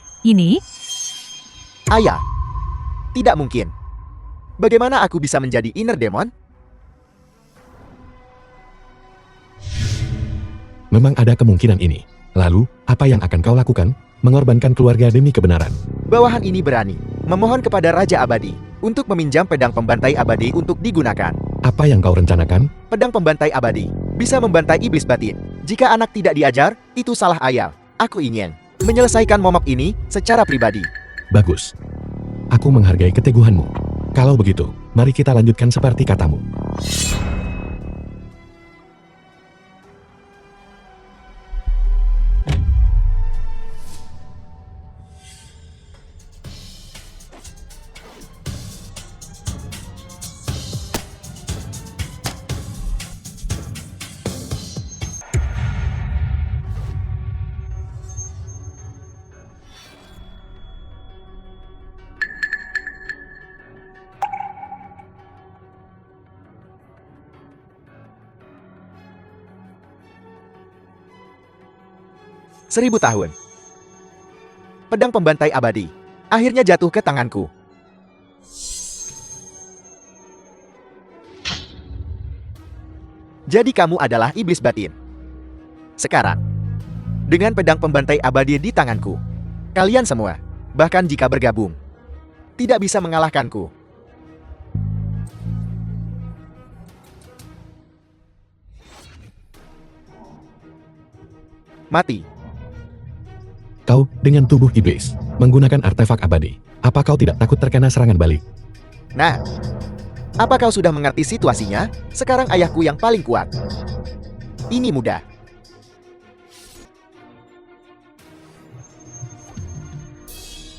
Ayah, tidak mungkin. Bagaimana aku bisa menjadi inner demon? Memang ada kemungkinan ini. Lalu, apa yang akan kau lakukan? Mengorbankan keluarga demi kebenaran. Bawahan ini berani memohon kepada Raja Abadi untuk meminjam pedang pembantai abadi untuk digunakan. Apa yang kau rencanakan? Pedang pembantai abadi bisa membantai iblis batin. Jika anak tidak diajar, itu salah ayah. Aku ingin menyelesaikan momok ini secara pribadi. Bagus. Aku menghargai keteguhanmu. Kalau begitu, mari kita lanjutkan seperti katamu. Seribu tahun. Pedang pembantai abadi akhirnya jatuh ke tanganku. Jadi kamu adalah iblis batin. Sekarang, dengan pedang pembantai abadi di tanganku, kalian semua, bahkan jika bergabung, tidak bisa mengalahkanku. Mati. Kau, dengan tubuh iblis, menggunakan artefak abadi. Apa kau tidak takut terkena serangan balik? Nah, apa kau sudah mengerti situasinya? Sekarang ayahku yang paling kuat. Ini mudah.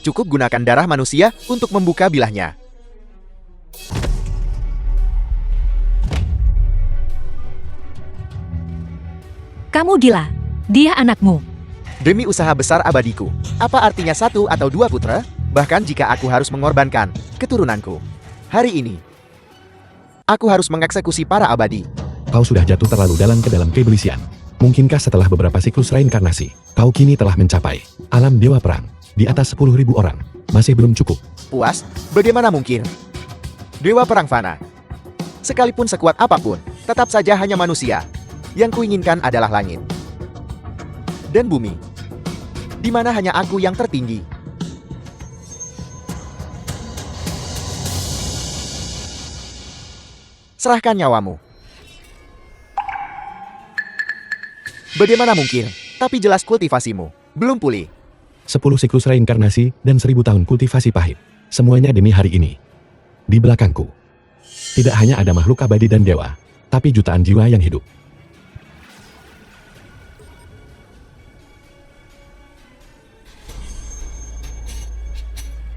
Cukup gunakan darah manusia untuk membuka bilahnya. Kamu gila. Dia anakmu. Demi usaha besar abadiku, apa artinya 1 atau 2 putra? Bahkan jika aku harus mengorbankan keturunanku. Hari ini, aku harus mengeksekusi para abadi. Kau sudah jatuh terlalu dalam ke dalam keiblisian. Mungkinkah setelah beberapa siklus reinkarnasi, kau kini telah mencapai alam dewa perang di atas 10.000 orang? Masih belum cukup. Puas? Bagaimana mungkin? Dewa perang fana. Sekalipun sekuat apapun, tetap saja hanya manusia. Yang kuinginkan adalah langit dan bumi, di mana hanya aku yang tertinggi. Serahkan nyawamu. Bagaimana mungkin? Tapi jelas kultivasimu belum pulih. 10 siklus reinkarnasi dan 1000 tahun kultivasi pahit. Semuanya demi hari ini. Di belakangku, tidak hanya ada makhluk abadi dan dewa, tapi jutaan jiwa yang hidup.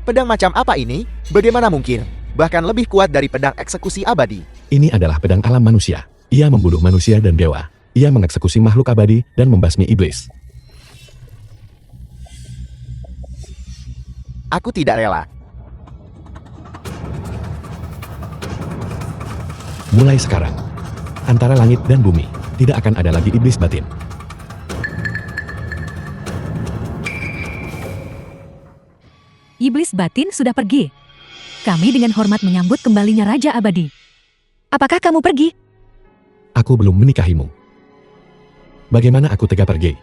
Pedang macam apa ini? Bagaimana mungkin? Bahkan lebih kuat dari pedang eksekusi abadi. Ini adalah pedang alam manusia. Ia membunuh manusia dan dewa. Ia mengeksekusi makhluk abadi dan membasmi iblis. Aku tidak rela. Mulai sekarang, antara langit dan bumi, tidak akan ada lagi iblis batin. Iblis batin sudah pergi. Kami dengan hormat menyambut kembalinya Raja Abadi. Apakah kamu pergi? Aku belum menikahimu. Bagaimana aku tega pergi?